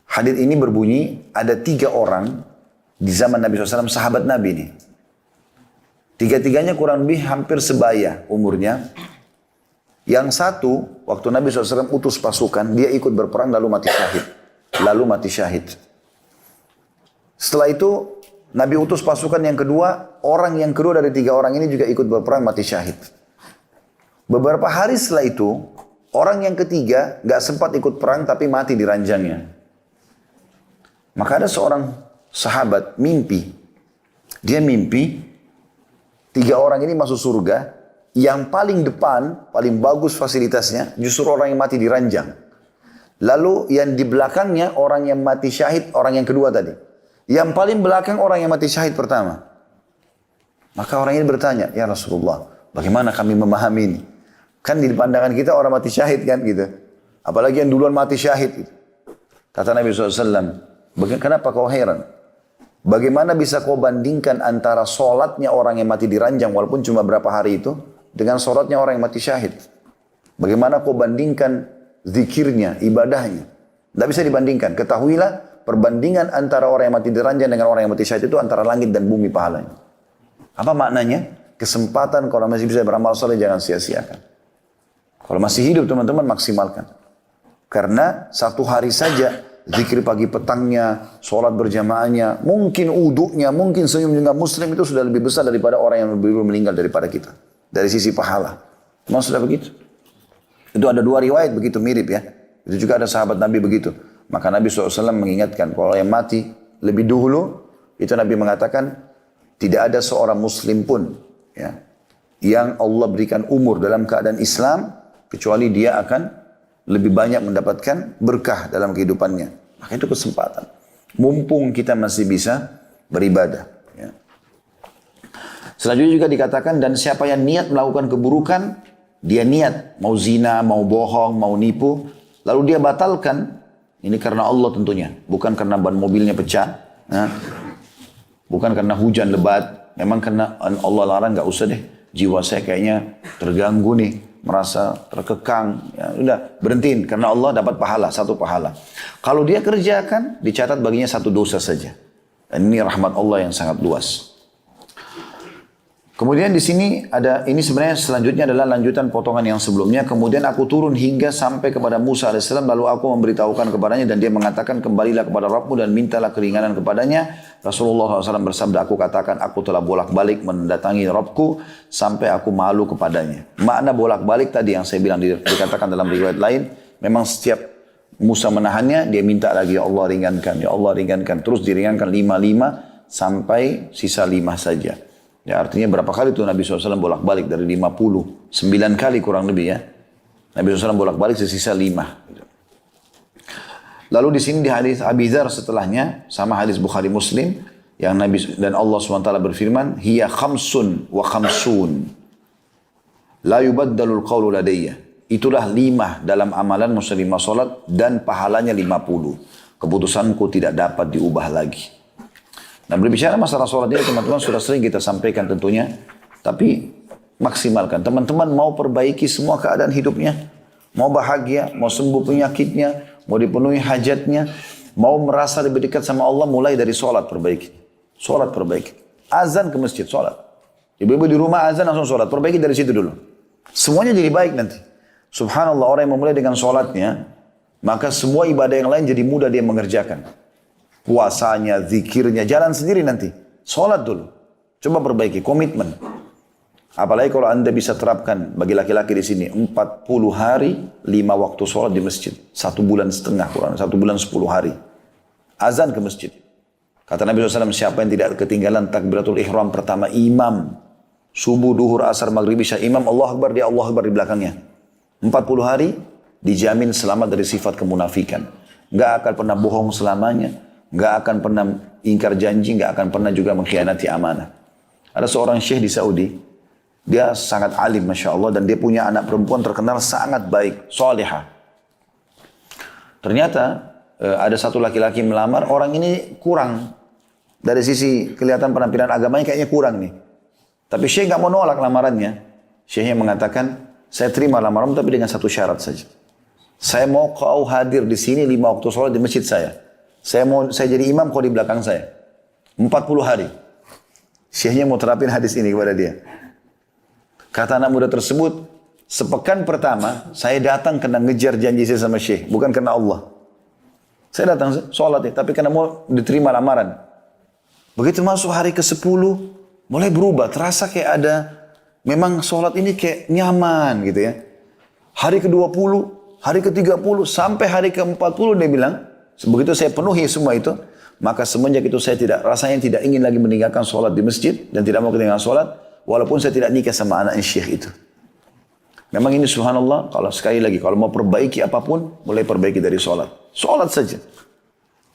Hadits ini berbunyi, ada 3 orang di zaman Nabi SAW, sahabat Nabi ini. 3-tiganya kurang lebih hampir sebaya umurnya. Yang satu, waktu Nabi SAW utus pasukan, dia ikut berperang lalu mati syahid. Setelah itu, Nabi utus pasukan yang kedua, orang yang kedua dari 3 orang ini juga ikut berperang mati syahid. Beberapa hari setelah itu, orang yang ketiga gak sempat ikut perang tapi mati di ranjangnya. Maka ada seorang sahabat mimpi. Dia mimpi, 3 orang ini masuk surga. Yang paling depan, paling bagus fasilitasnya, justru orang yang mati di ranjang. Lalu yang di belakangnya, orang yang mati syahid, orang yang kedua tadi. Yang paling belakang, orang yang mati syahid pertama. Maka orang ini bertanya, ya Rasulullah, bagaimana kami memahami ini? Kan di pandangan kita orang mati syahid kan gitu. Apalagi yang duluan mati syahid. Gitu. Kata Nabi SAW, kenapa kau heran? Bagaimana bisa kau bandingkan antara sholatnya orang yang mati di ranjang, walaupun cuma berapa hari itu, dengan sholatnya orang yang mati syahid. Bagaimana kau bandingkan zikirnya, ibadahnya. Tidak bisa dibandingkan. Ketahuilah perbandingan antara orang yang mati di ranjang dengan orang yang mati syahid itu antara langit dan bumi pahalanya. Apa maknanya? Kesempatan kalau masih bisa beramal soleh jangan sia-siakan. Kalau masih hidup teman-teman maksimalkan. Karena 1 hari saja zikir pagi petangnya, sholat berjamaahnya, mungkin uduknya, mungkin senyum dengan muslim itu sudah lebih besar daripada orang yang lebih meninggal daripada kita. Dari sisi pahala. Memang sudah begitu. Itu ada 2 riwayat begitu mirip ya. Itu juga ada sahabat Nabi begitu. Maka Nabi SAW mengingatkan, kalau yang mati lebih dulu, itu Nabi mengatakan, tidak ada seorang muslim pun ya, yang Allah berikan umur dalam keadaan Islam, kecuali dia akan lebih banyak mendapatkan berkah dalam kehidupannya. Maka itu kesempatan. Mumpung kita masih bisa beribadah. Ya. Selanjutnya juga dikatakan, dan siapa yang niat melakukan keburukan, dia niat, mau zina, mau bohong, mau nipu, lalu dia batalkan, ini karena Allah tentunya, bukan karena ban mobilnya pecah, bukan karena hujan lebat, memang karena Allah larang nggak usah deh, jiwa saya kayaknya terganggu nih, merasa terkekang, ya udah berhentiin karena Allah dapat pahala, satu pahala. Kalau dia kerjakan, dicatat baginya satu dosa saja. Dan ini rahmat Allah yang sangat luas. Kemudian di sini ada, ini sebenarnya selanjutnya adalah lanjutan potongan yang sebelumnya. Kemudian aku turun hingga sampai kepada Musa AS, lalu aku memberitahukan kepadanya dan dia mengatakan, kembalilah kepada Rabbmu dan mintalah keringanan kepadanya. Rasulullah SAW bersabda, aku katakan aku telah bolak-balik mendatangi Rabbku sampai aku malu kepadanya. Makna bolak-balik tadi yang saya bilang dikatakan dalam riwayat lain, memang setiap Musa menahannya, dia minta lagi, ya Allah ringankan, ya Allah ringankan. Terus diringankan 5 sampai sisa 5 saja. Ya artinya berapa kali tuh Nabi SAW bolak-balik dari 50, 9 kali kurang lebih ya. Nabi SAW bolak-balik sisa 5. Lalu di sini di hadis Abi Dzar setelahnya, sama hadis Bukhari Muslim, yang Nabi dan Allah SWT berfirman, hiya khamsun wa khamsun, la yubaddalul qawlu ladayya. Itulah 5 dalam amalan muslimah salat dan pahalanya 50. Keputusanku tidak dapat diubah lagi. Nah berbicara masalah sholat ini teman-teman sudah sering kita sampaikan tentunya. Tapi maksimalkan. Teman-teman mau perbaiki semua keadaan hidupnya. Mau bahagia, mau sembuh penyakitnya, mau dipenuhi hajatnya. Mau merasa lebih dekat sama Allah, mulai dari sholat perbaiki. Sholat perbaiki. Azan ke masjid, sholat. Ibu-ibu di rumah azan langsung sholat. Perbaiki dari situ dulu. Semuanya jadi baik nanti. Subhanallah, orang yang memulai dengan sholatnya, maka semua ibadah yang lain jadi mudah dia mengerjakan. Puasanya, zikirnya, jalan sendiri nanti. Sholat dulu. Coba perbaiki, komitmen. Apalagi kalau anda bisa terapkan bagi laki-laki di sini 40 hari, 5 waktu sholat di masjid. 1,5 bulan kurang, 1 bulan 10 hari. Azan ke masjid. Kata Nabi SAW, siapa yang tidak ketinggalan takbiratul ihram pertama imam. Subuh, duhur, asar, maghrib, isya. Imam Allah Akbar, dia Allah Akbar di belakangnya. 40 hari dijamin selamat dari sifat kemunafikan. Nggak akan pernah bohong selamanya. Nggak akan pernah ingkar janji, nggak akan pernah juga mengkhianati amanah. Ada seorang syekh di Saudi, dia sangat alim Masya Allah, dan dia punya anak perempuan terkenal sangat baik, solehah. Ternyata ada satu laki-laki melamar, orang ini kurang. Dari sisi kelihatan penampilan agamanya kayaknya kurang nih. Tapi syekh nggak mau nolak lamarannya. Syekhnya mengatakan, saya terima lamaranmu tapi dengan satu syarat saja. Saya mau kau hadir di sini 5 waktu sholat di masjid saya. Saya jadi imam kau di belakang saya. 40 hari. Syekhnya mau terapin hadis ini kepada dia. Kata anak muda tersebut, sepekan pertama saya datang karena ngejar janji saya sama syekh, bukan karena Allah. Saya datang sholat ya, tapi karena mau diterima lamaran. Begitu masuk hari ke-10, mulai berubah. Terasa kayak ada, memang sholat ini kayak nyaman gitu ya. Hari ke-20, hari ke-30, sampai hari ke-40 dia bilang, begitu saya penuhi semua itu, maka semenjak itu saya rasanya tidak ingin lagi meninggalkan sholat di masjid dan tidak mau ketinggalan sholat, walaupun saya tidak nikah sama anak syekh itu. Memang ini subhanallah, kalau sekali lagi, kalau mau perbaiki apapun, mulai perbaiki dari sholat. Sholat saja.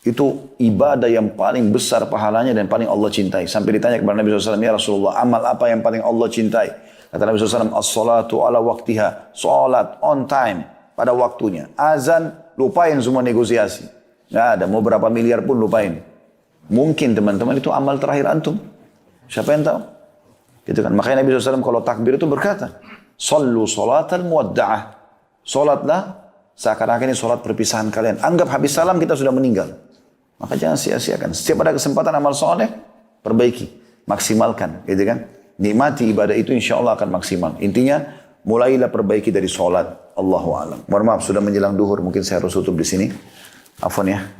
Itu ibadah yang paling besar pahalanya dan paling Allah cintai. Sampai ditanya kepada Nabi SAW, ya Rasulullah, amal apa yang paling Allah cintai? Kata Nabi SAW, as-salatu ala waktiha. Sholat on time, pada waktunya. Azan, lupain semua negosiasi. Nggak ada, mau berapa miliar pun lupain. Mungkin teman-teman itu amal terakhir antum. Siapa yang tahu? Gitu kan. Makanya Nabi SAW kalau takbir itu berkata, Sallu salatan muwadda'ah. Salatlah seakan-akan ini salat perpisahan kalian. Anggap habis salam kita sudah meninggal. Maka jangan sia-siakan. Setiap ada kesempatan amal soleh, perbaiki. Maksimalkan. Gitu kan. Nikmati ibadah itu insya Allah akan maksimal. Intinya, mulailah perbaiki dari salat. Allahu a'lam. Mohon maaf, sudah menjelang duhur. Mungkin saya harus tutup di sini. Afwan ya.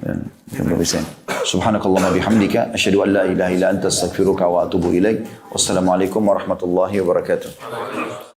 Subhanakallahumma bihamdika asyhadu an la ilaha illa anta astaghfiruka wa atubu ilaik. Wassalamualaikum warahmatullahi wabarakatuh.